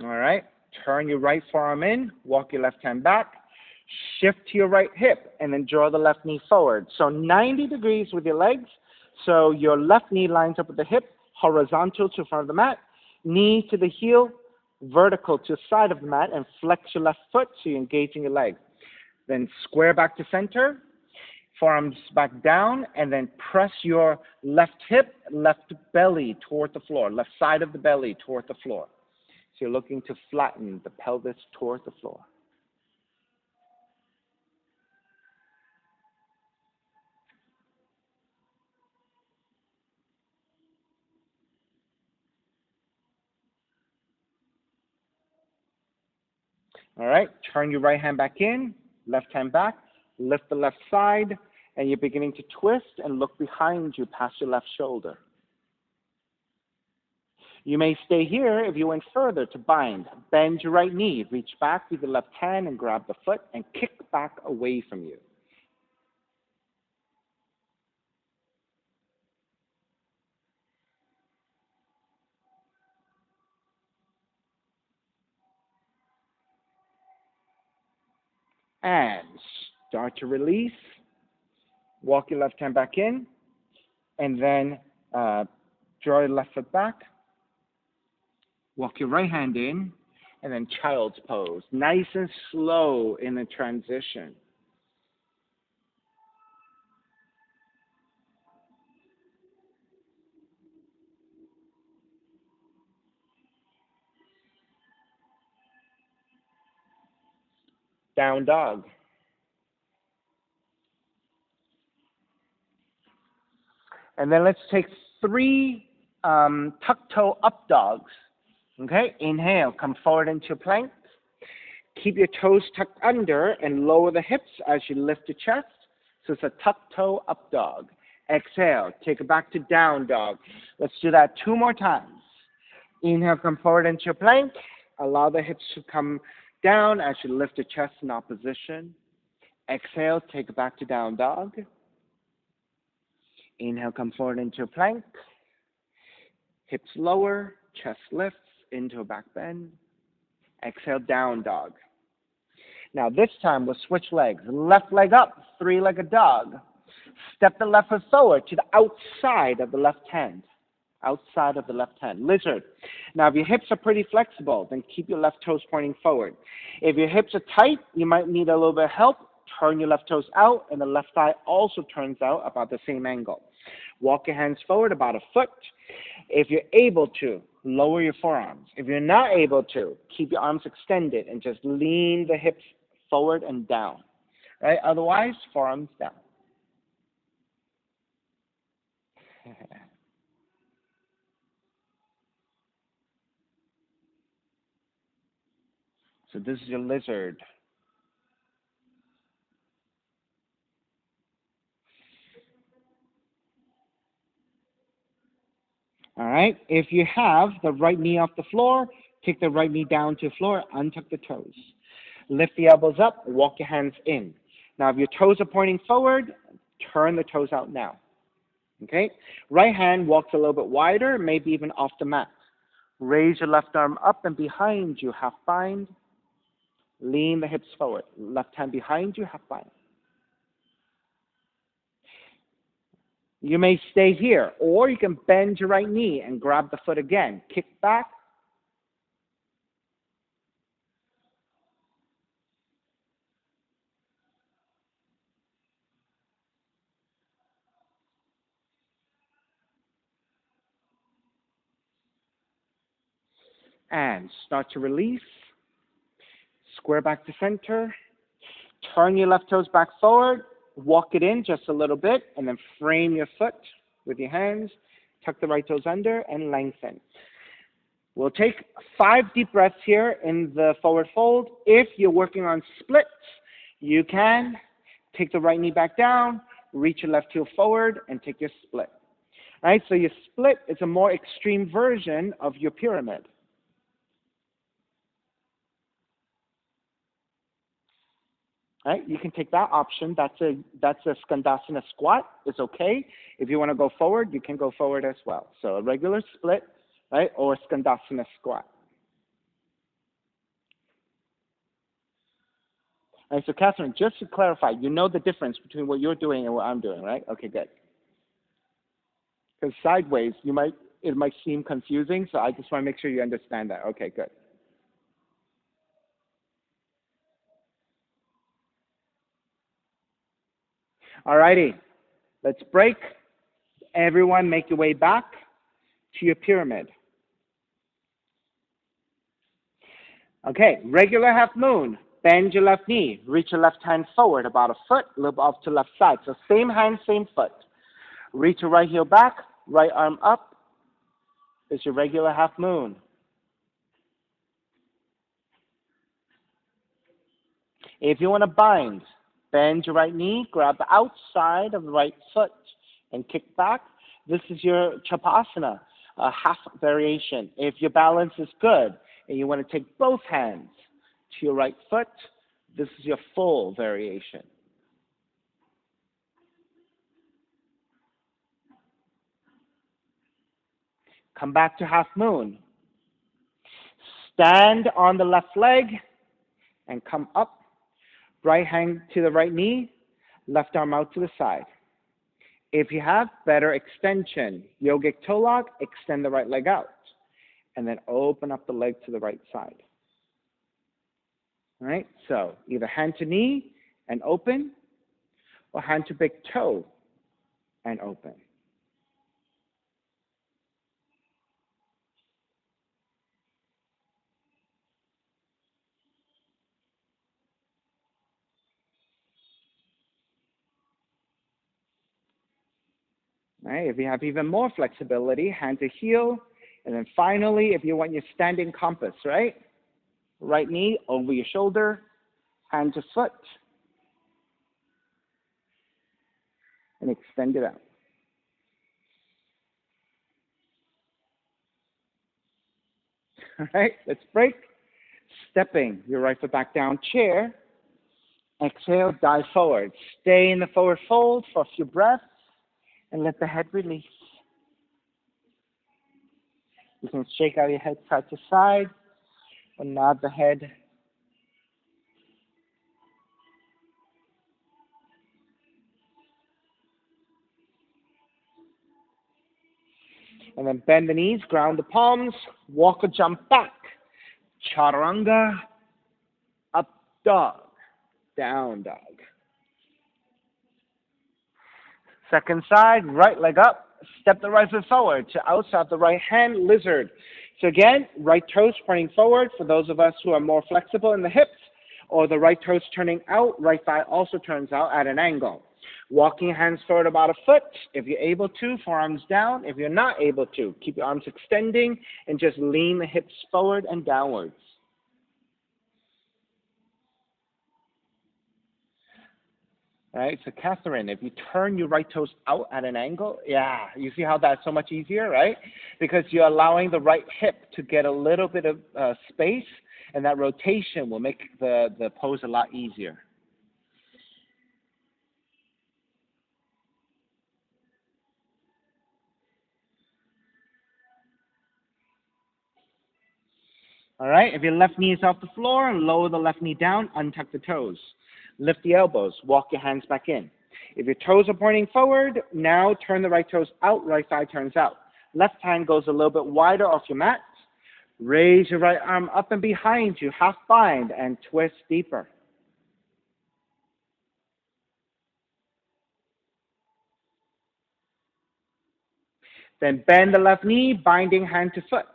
All right, turn your right forearm in, walk your left hand back, shift to your right hip, and then draw the left knee forward. So 90 degrees with your legs, so your left knee lines up with the hip, horizontal to the front of the mat, knee to the heel, vertical to the side of the mat, and flex your left foot so you're engaging your leg. Then square back to center, forearms back down, and then press your left hip, left belly toward the floor, left side of the belly toward the floor. So you're looking to flatten the pelvis toward the floor. All right, turn your right hand back in, left hand back, lift the left side, and you're beginning to twist and look behind you past your left shoulder. You may stay here if you went further to bind. Bend your right knee, reach back with the left hand and grab the foot and kick back away from you. And start to release. Walk your left hand back in, and then draw your left foot back. Walk your right hand in, and then child's pose. Nice and slow in the transition. Down dog. And then let's take 3 tuck toe up dogs. Okay, inhale, come forward into plank. Keep your toes tucked under and lower the hips as you lift your chest. So it's a tuck toe up dog. Exhale, take it back to down dog. Let's do that 2 more times. Inhale, come forward into your plank. Allow the hips to come down as you lift your chest in opposition. Exhale, take it back to down dog. Inhale, come forward into a plank. Hips lower, chest lifts into a back bend. Exhale, down dog. Now this time we'll switch legs. Left leg up, three-legged dog. Step the left foot forward to the outside of the left hand. Outside of the left hand. Lizard. Now if your hips are pretty flexible, then keep your left toes pointing forward. If your hips are tight, you might need a little bit of help. Turn your left toes out, and the left thigh also turns out about the same angle. Walk your hands forward about a foot. If you're able to, lower your forearms. If you're not able to, keep your arms extended and just lean the hips forward and down. Right? Otherwise, forearms down. So this is your lizard. All right. If you have the right knee off the floor, take the right knee down to the floor, untuck the toes. Lift the elbows up, walk your hands in. Now, if your toes are pointing forward, turn the toes out now. Okay? Right hand walks a little bit wider, maybe even off the mat. Raise your left arm up and behind you, half bind. Lean the hips forward. Left hand behind you, half bind. You may stay here, or you can bend your right knee and grab the foot again. Kick back. And start to release. Square back to center. Turn your left toes back forward. Walk it in just a little bit, and then frame your foot with your hands. Tuck the right toes under and lengthen. We'll take 5 deep breaths here in the forward fold. If you're working on splits, you can take the right knee back down, reach your left heel forward, and take your split. All right, so your split is a more extreme version of your pyramid. Right? You can take that option. That's a Skandasana squat. It's okay. If you want to go forward, you can go forward as well. So a regular split, right, or Skandasana squat. All right, so Catherine, just to clarify, you know the difference between what you're doing and what I'm doing, right? Okay, good. Because sideways, it might seem confusing, so I just want to make sure you understand that. Okay, good. All righty, let's break. Everyone make your way back to your pyramid. Okay, regular half moon. Bend your left knee. Reach your left hand forward about a foot, a little off to left side. So same hand, same foot. Reach your right heel back, right arm up. It's your regular half moon. If you want to bind, bend your right knee, grab the outside of the right foot, and kick back. This is your Chapasana, a half variation. If your balance is good and you want to take both hands to your right foot, this is your full variation. Come back to half moon. Stand on the left leg and come up. Right hand to the right knee, left arm out to the side. If you have better extension, yogic toe lock, extend the right leg out. And then open up the leg to the right side. All right, so either hand to knee and open, or hand to big toe and open. All right, if you have even more flexibility, hand to heel. And then finally, if you want your standing compass, right? Right knee over your shoulder, hand to foot, and extend it out. All right, let's break. Stepping your right foot back down, chair. Exhale, dive forward. Stay in the forward fold for a few breaths, And let the head release. You can shake out your head side to side or nod the head. And then bend the knees, ground the palms, walk or jump back. Chaturanga, up dog, down dog. Second side, right leg up, step the right foot forward to outside the right hand, lizard. So again, right toes pointing forward for those of us who are more flexible in the hips, or the right toes turning out, right thigh also turns out at an angle. Walking your hands forward about a foot. If you're able to, forearms down. If you're not able to, keep your arms extending and just lean the hips forward and downwards. All right, so Catherine, if you turn your right toes out at an angle, yeah, you see how that's so much easier, right? Because you're allowing the right hip to get a little bit of space, and that rotation will make the pose a lot easier. All right, if your left knee is off the floor, lower the left knee down, untuck the toes. Lift the elbows, walk your hands back in. If your toes are pointing forward, now turn the right toes out, right thigh turns out. Left hand goes a little bit wider off your mat. Raise your right arm up and behind you, half bind, and twist deeper. Then bend the left knee, binding hand to foot,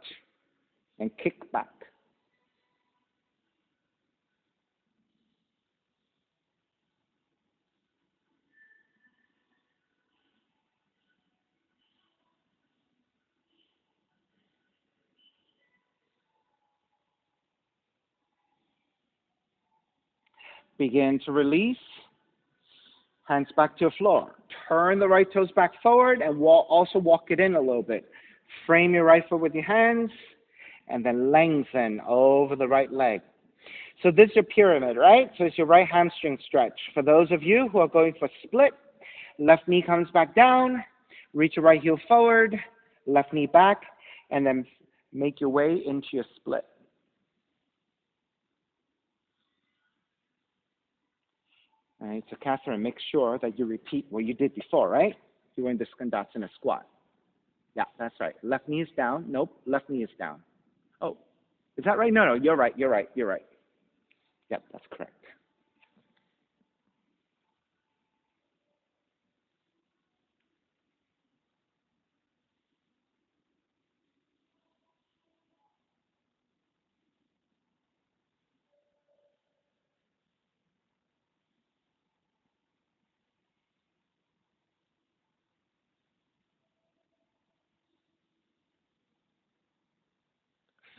and kick back. Begin to release. Hands back to the floor. Turn the right toes back forward and also walk it in a little bit. Frame your right foot with your hands and then lengthen over the right leg. So this is your pyramid, right? So it's your right hamstring stretch. For those of you who are going for split, left knee comes back down, reach your right heel forward, left knee back, and then make your way into your split. All right, so Catherine, make sure that you repeat what you did before, right? You were in the Skandasana squat. Yeah, that's right. Left knee is down. Nope, left knee is down. Oh, is that right? No, you're right. Yep, that's correct.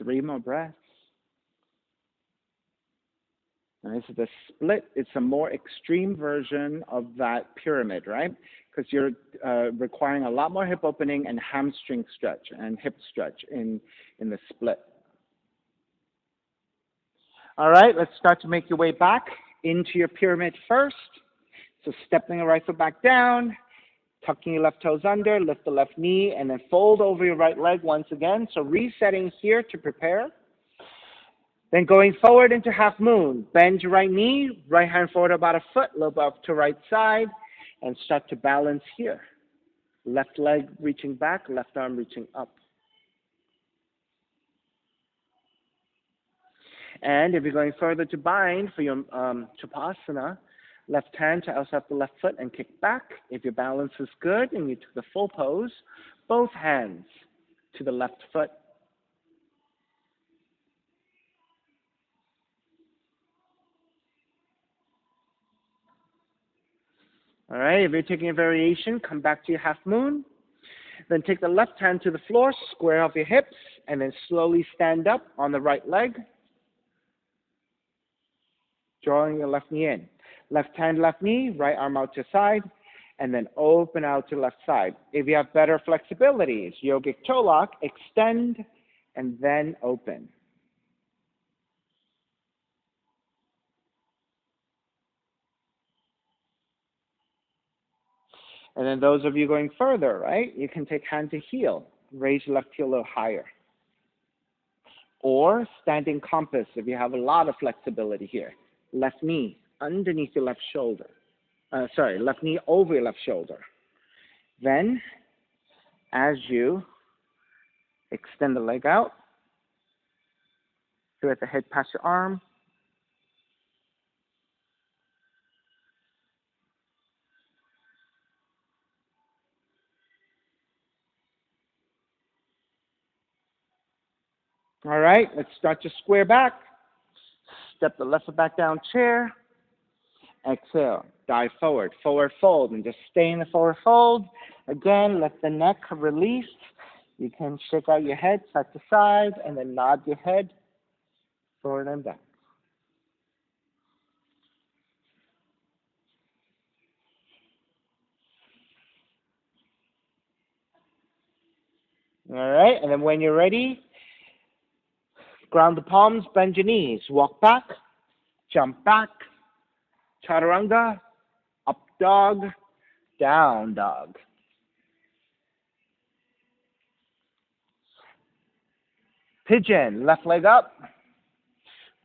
Three more breaths. All right, so the split is a more extreme version of that pyramid, right? Because you're requiring a lot more hip opening and hamstring stretch and hip stretch in the split. All right, let's start to make your way back into your pyramid first. So stepping the right foot back down, tucking your left toes under, lift the left knee, and then fold over your right leg once again. So resetting here to prepare. Then going forward into half moon, bend your right knee, right hand forward about a foot, a little bit up to right side, and start to balance here. Left leg reaching back, left arm reaching up. And if you're going further to bind for your Chapasana, left hand to outside the left foot and kick back. If your balance is good and you took the full pose, both hands to the left foot. All right, if you're taking a variation, come back to your half moon. Then take the left hand to the floor, square off your hips, and then slowly stand up on the right leg, drawing your left knee in. Left hand, left knee, right arm out to side, and then open out to left side. If you have better flexibilities, yogic toe lock, extend, and then open. And then those of you going further, right, you can take hand to heel. Raise your left heel a little higher. Or standing compass if you have a lot of flexibility here. Left knee underneath your left shoulder. Left knee over your left shoulder. Then, as you extend the leg out, so at the head past your arm. All right, let's start to square back. Step the left foot back down, chair. Exhale, dive forward, forward fold, and just stay in the forward fold. Again, let the neck release. You can shake out your head side to side, and then nod your head forward and back. All right, and then when you're ready, ground the palms, bend your knees, walk back, jump back, chaturanga, up dog, down dog. Pigeon, left leg up,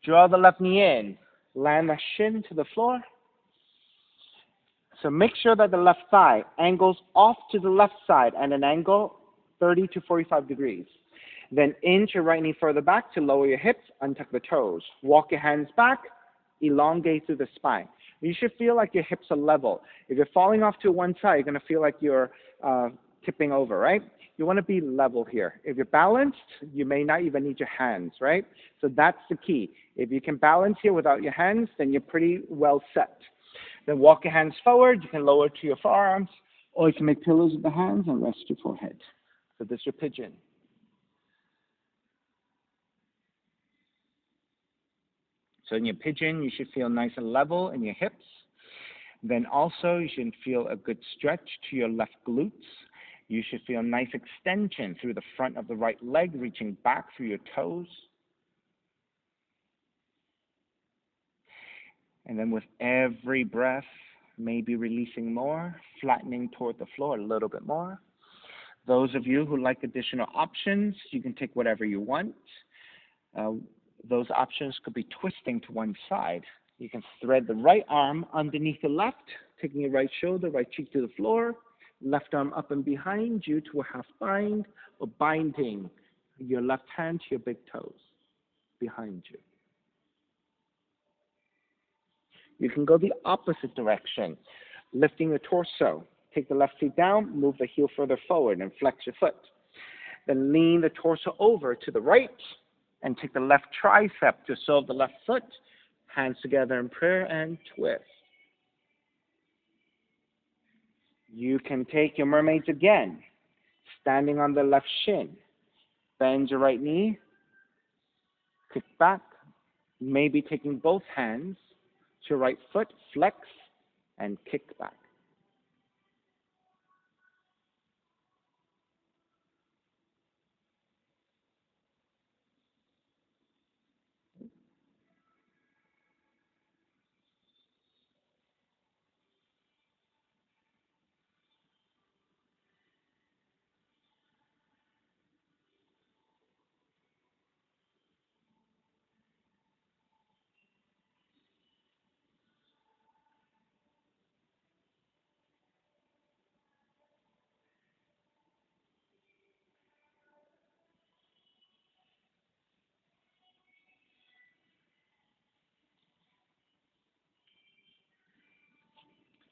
draw the left knee in, land the shin to the floor. So make sure that the left thigh angles off to the left side at an angle 30 to 45 degrees. Then inch your right knee further back to lower your hips, untuck the toes. Walk your hands back, elongate through the spine. You should feel like your hips are level. If you're falling off to one side, you're going to feel like you're tipping over, right? You want to be level here. If you're balanced, you may not even need your hands, right? So that's the key. If you can balance here without your hands, then you're pretty well set. Then walk your hands forward. You can lower to your forearms, or you can make pillows with the hands and rest your forehead. So this is your pigeon. So in your pigeon, you should feel nice and level in your hips. Then also, you should feel a good stretch to your left glutes. You should feel nice extension through the front of the right leg, reaching back through your toes. And then with every breath, maybe releasing more, flattening toward the floor a little bit more. Those of you who like additional options, you can take whatever you want. Those options could be twisting to one side. You can thread the right arm underneath the left, taking your right shoulder, right cheek to the floor, left arm up and behind you to a half bind, or binding your left hand to your big toes behind you. You can go the opposite direction, lifting the torso. Take the left feet down, move the heel further forward, and flex your foot. Then lean the torso over to the right, and take the left tricep to solve the left foot. Hands together in prayer and twist. You can take your mermaids again, standing on the left shin. Bend your right knee, kick back, maybe taking both hands to your right foot, flex, and kick back.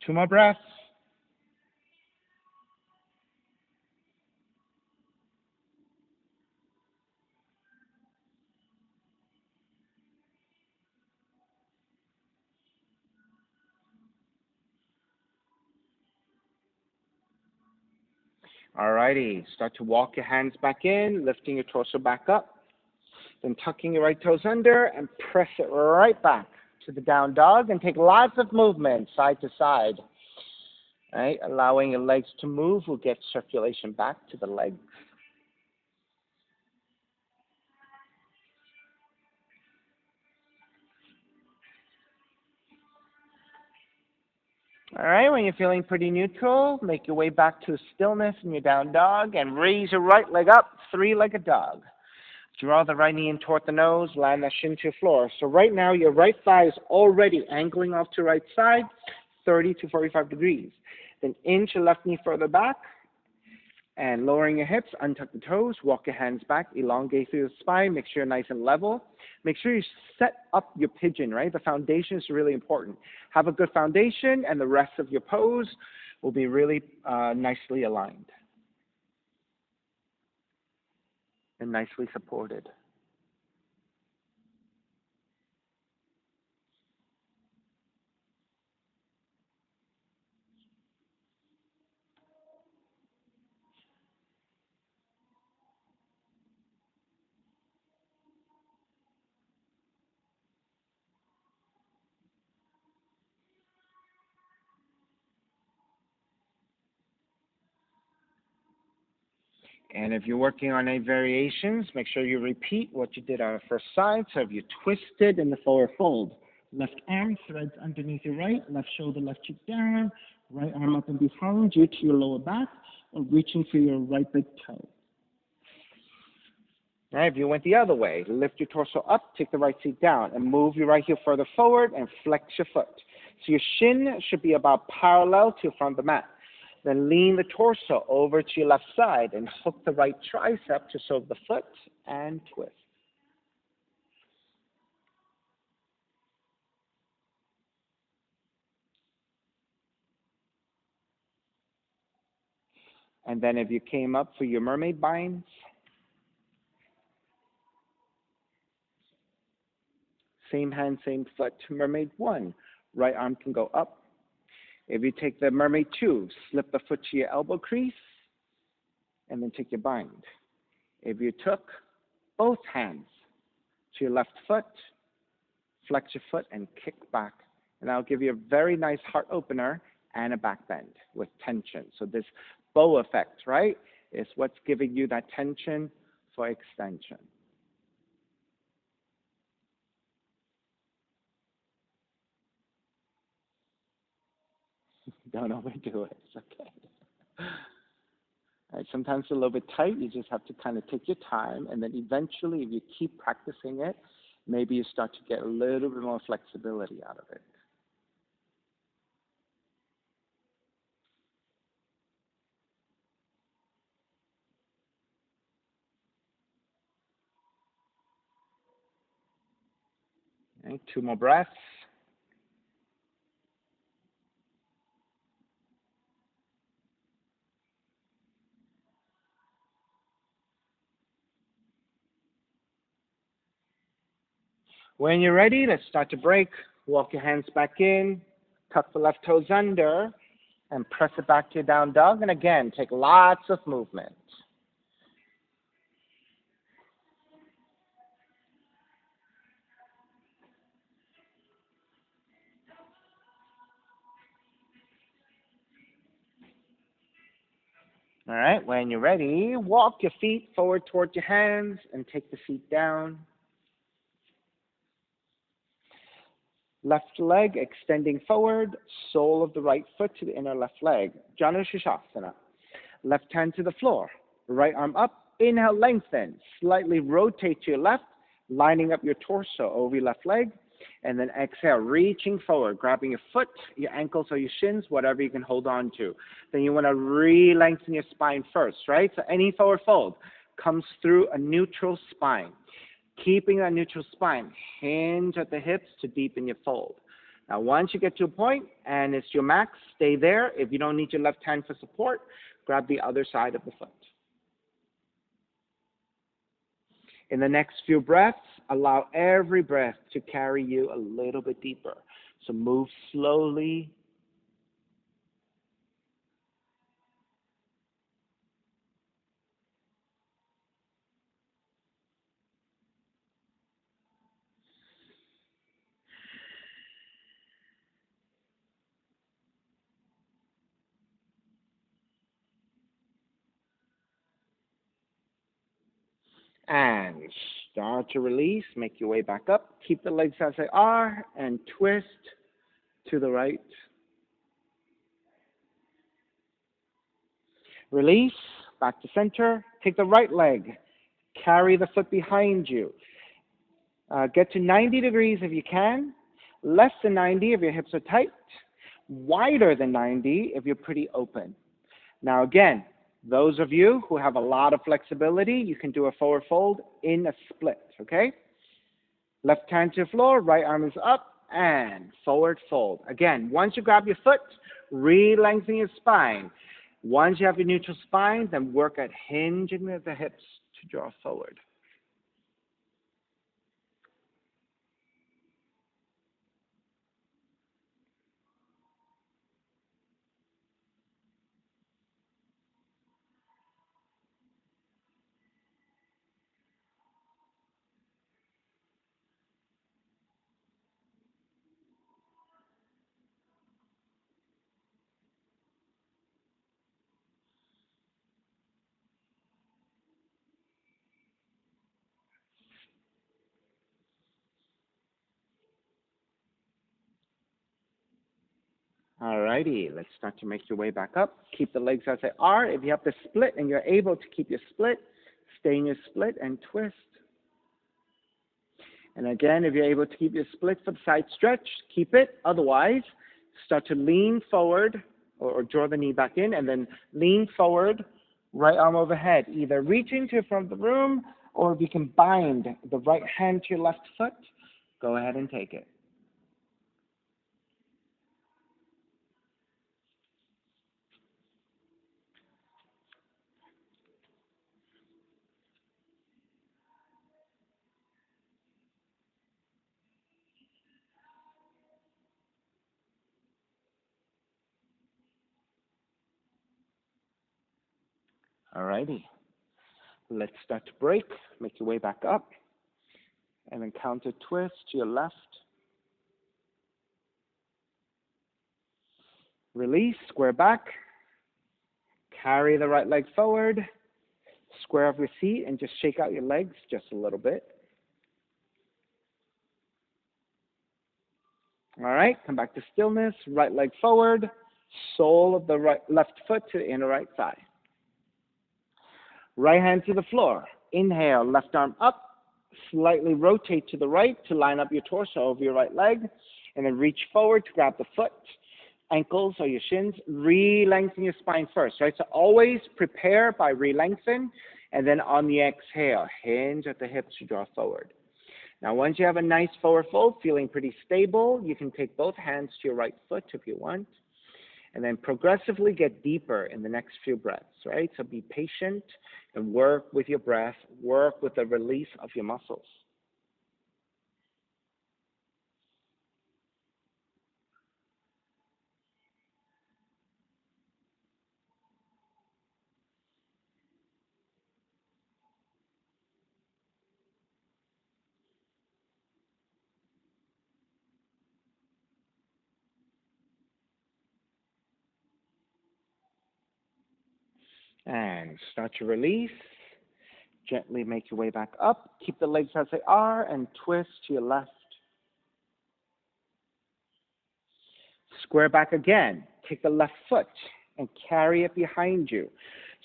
Two more breaths. Alrighty, start to walk your hands back in, lifting your torso back up, then tucking your right toes under and press it right back to the down dog, and take lots of movement side to side. Right, allowing your legs to move will get circulation back to the legs. All right, when you're feeling pretty neutral, make your way back to stillness in your down dog and raise your right leg up, three-legged dog. Draw the right knee in toward the nose, land that shin to your floor. So right now, your right thigh is already angling off to right side, 30 to 45 degrees. Then inch your left knee further back, and lowering your hips, untuck the toes, walk your hands back, elongate through the spine, make sure you're nice and level. Make sure you set up your pigeon, right? The foundation is really important. Have a good foundation, and the rest of your pose will be really nicely aligned and nicely supported. And if you're working on any variations, make sure you repeat what you did on the first side. So if you twisted in the forward fold, left arm threads underneath your right, left shoulder, left cheek down, right arm up and behind you to your lower back, or reaching for your right big toe. Now, if you went the other way, lift your torso up, take the right seat down, and move your right heel further forward and flex your foot. So your shin should be about parallel to your front of the mat. Then lean the torso over to your left side and hook the right tricep to serve the foot and twist. And then if you came up for your mermaid binds, same hand, same foot, mermaid 1. Right arm can go up. If you take the mermaid 2, slip the foot to your elbow crease, and then take your bind. If you took both hands to your left foot, flex your foot, and kick back. And that'll give you a very nice heart opener and a back bend with tension. So this bow effect, right, is what's giving you that tension for extension. Don't overdo it. It's okay. Right, sometimes it's a little bit tight. You just have to kind of take your time, and then eventually, if you keep practicing it, maybe you start to get a little bit more flexibility out of it. Okay, 2 more breaths. When you're ready, let's start to break. Walk your hands back in, tuck the left toes under, and press it back to your down dog. And again, take lots of movement. All right, when you're ready, walk your feet forward towards your hands and take the feet down. Left leg extending forward, sole of the right foot to the inner left leg. Janu Shishasana. Left hand to the floor, right arm up. Inhale, lengthen. Slightly rotate to your left, lining up your torso over your left leg. And then exhale, reaching forward, grabbing your foot, your ankles, or your shins, whatever you can hold on to. Then you want to re-lengthen your spine first, right? So any forward fold comes through a neutral spine. Keeping that neutral spine, hinge at the hips to deepen your fold. Now, once you get to a point and it's your max, stay there. If you don't need your left hand for support, grab the other side of the foot. In the next few breaths, allow every breath to carry you a little bit deeper. So move slowly. And start to release. Make your way back up. Keep the legs as they are and twist to the right. Release, back to center. Take the right leg. Carry the foot behind you. Get to 90 degrees if you can. Less than 90 if your hips are tight. Wider than 90 if you're pretty open. Now again, those of you who have a lot of flexibility, you can do a forward fold in a split, okay? Left hand to the floor, right arm is up, and forward fold. Again, once you grab your foot, re-lengthen your spine. Once you have your neutral spine, then work at hinging the hips to draw forward. Alrighty, let's start to make your way back up. Keep the legs as they are. If you have to split and you're able to keep your split, stay in your split and twist. And again, if you're able to keep your split for the side stretch, keep it. Otherwise, start to lean forward or draw the knee back in and then lean forward, right arm overhead. Either reaching to the front of the room or if you can bind the right hand to your left foot, go ahead and take it. Alrighty. Let's start to break. Make your way back up. And then counter twist to your left. Release, square back. Carry the right leg forward. Square off your seat and just shake out your legs just a little bit. All right, come back to stillness. Right leg forward. Sole of the left foot to the inner right thigh. Right hand to the floor. Inhale, left arm up. Slightly rotate to the right to line up your torso over your right leg. And then reach forward to grab the foot, ankles or your shins. Re-lengthen your spine first, right? So always prepare by re-lengthen. And then on the exhale, hinge at the hips to draw forward. Now, once you have a nice forward fold, feeling pretty stable, you can take both hands to your right foot if you want. And then progressively get deeper in the next few breaths, right? So be patient and work with your breath, work with the release of your muscles. And start to release. Gently make your way back up. Keep the legs as they are and twist to your left. Square back again. Take the left foot and carry it behind you.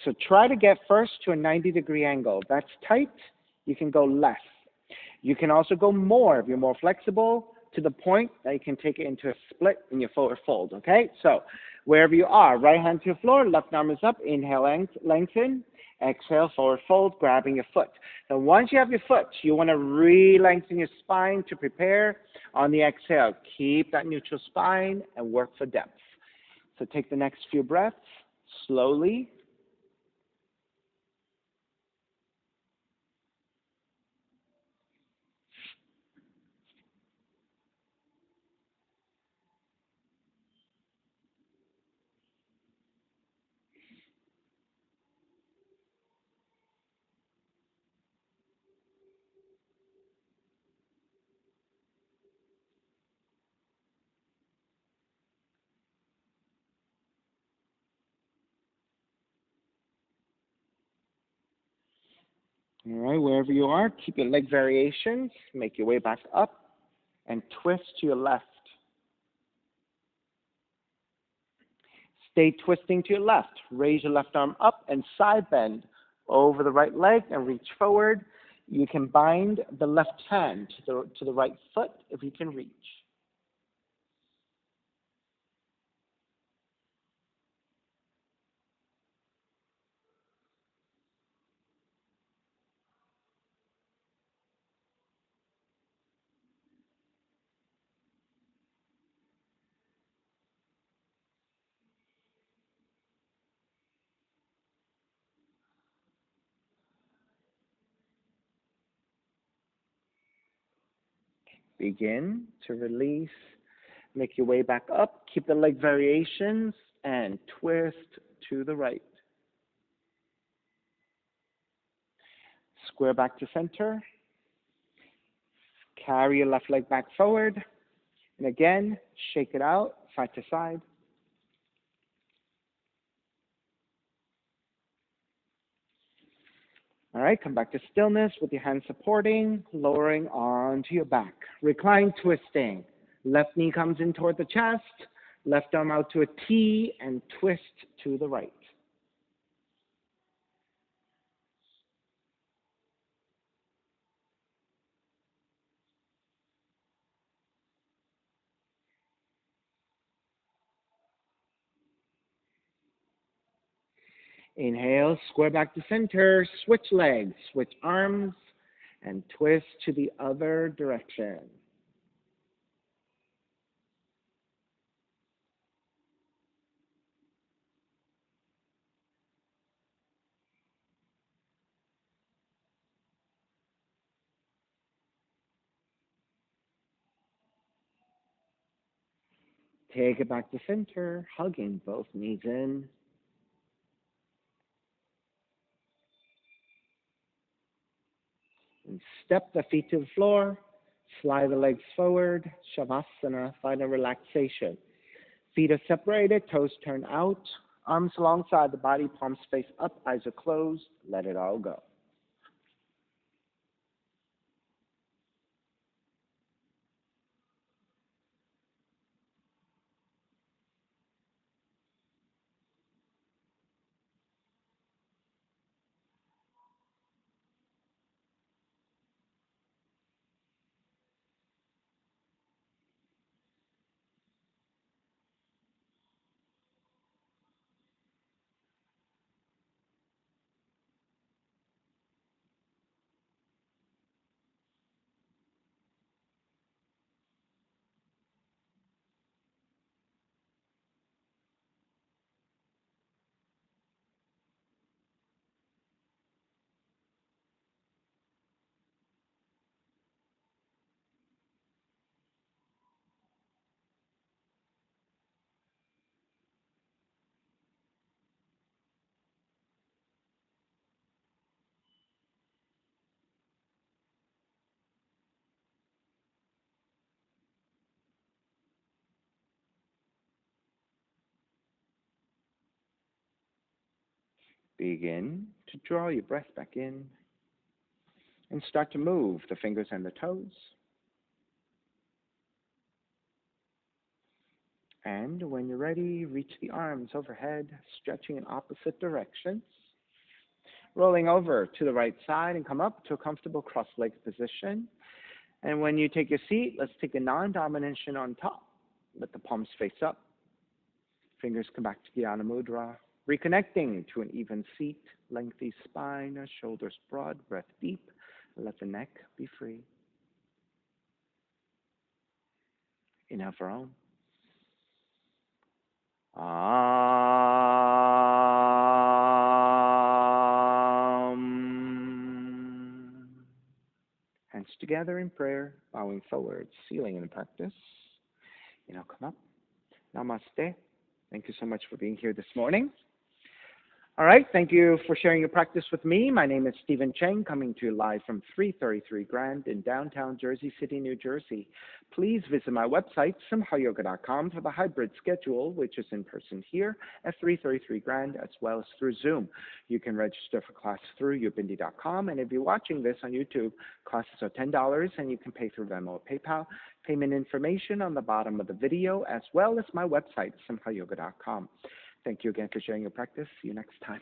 So try to get first to a 90-degree angle. If that's tight, you can go less. You can also go more if you're more flexible to the point that you can take it into a split in your forward fold, okay? So wherever you are, right hand to the floor, left arm is up, inhale, lengthen, exhale, forward fold, grabbing your foot. Now once you have your foot, you want to re-lengthen your spine to prepare. On the exhale, keep that neutral spine and work for depth. So take the next few breaths slowly. All right, wherever you are, keep your leg variations. Make your way back up and twist to your left. Stay twisting to your left. Raise your left arm up and side bend over the right leg and reach forward. You can bind the left hand to the right foot if you can reach. Begin to release. Make your way back up. Keep the leg variations and twist to the right. Square back to center. Carry your left leg back forward. And again, shake it out, side to side. All right, come back to stillness with your hands supporting, lowering onto your back. Recline twisting. Left knee comes in toward the chest, left arm out to a T, and twist to the right. Inhale, square back to center, switch legs, switch arms, and twist to the other direction. Take it back to center, hugging both knees in. And step the feet to the floor, slide the legs forward, Shavasana, find a relaxation. Feet are separated, toes turn out, arms alongside the body, palms face up, eyes are closed, let it all go. Begin to draw your breath back in and start to move the fingers and the toes. And when you're ready, reach the arms overhead, stretching in opposite directions. Rolling over to the right side and come up to a comfortable cross-legged position. And when you take your seat, let's take a non-domination on top. Let the palms face up. Fingers come back to Dhyana Mudra. Reconnecting to an even seat, lengthy spine, shoulders broad, breath deep. Let the neck be free. Inhale for Om. Hands together in prayer, bowing forward, sealing in the practice. Come up. Namaste. Thank you so much for being here this morning. All right, thank you for sharing your practice with me. My name is Stephen Cheng, coming to you live from 333 Grand in downtown Jersey City, New Jersey. Please visit my website, simhayoga.com, for the hybrid schedule, which is in person here at 333 Grand, as well as through Zoom. You can register for class through ubindi.com, and if you're watching this on YouTube, classes are $10, and you can pay through Venmo or PayPal. Payment information on the bottom of the video, as well as my website, simhayoga.com. Thank you again for sharing your practice. See you next time.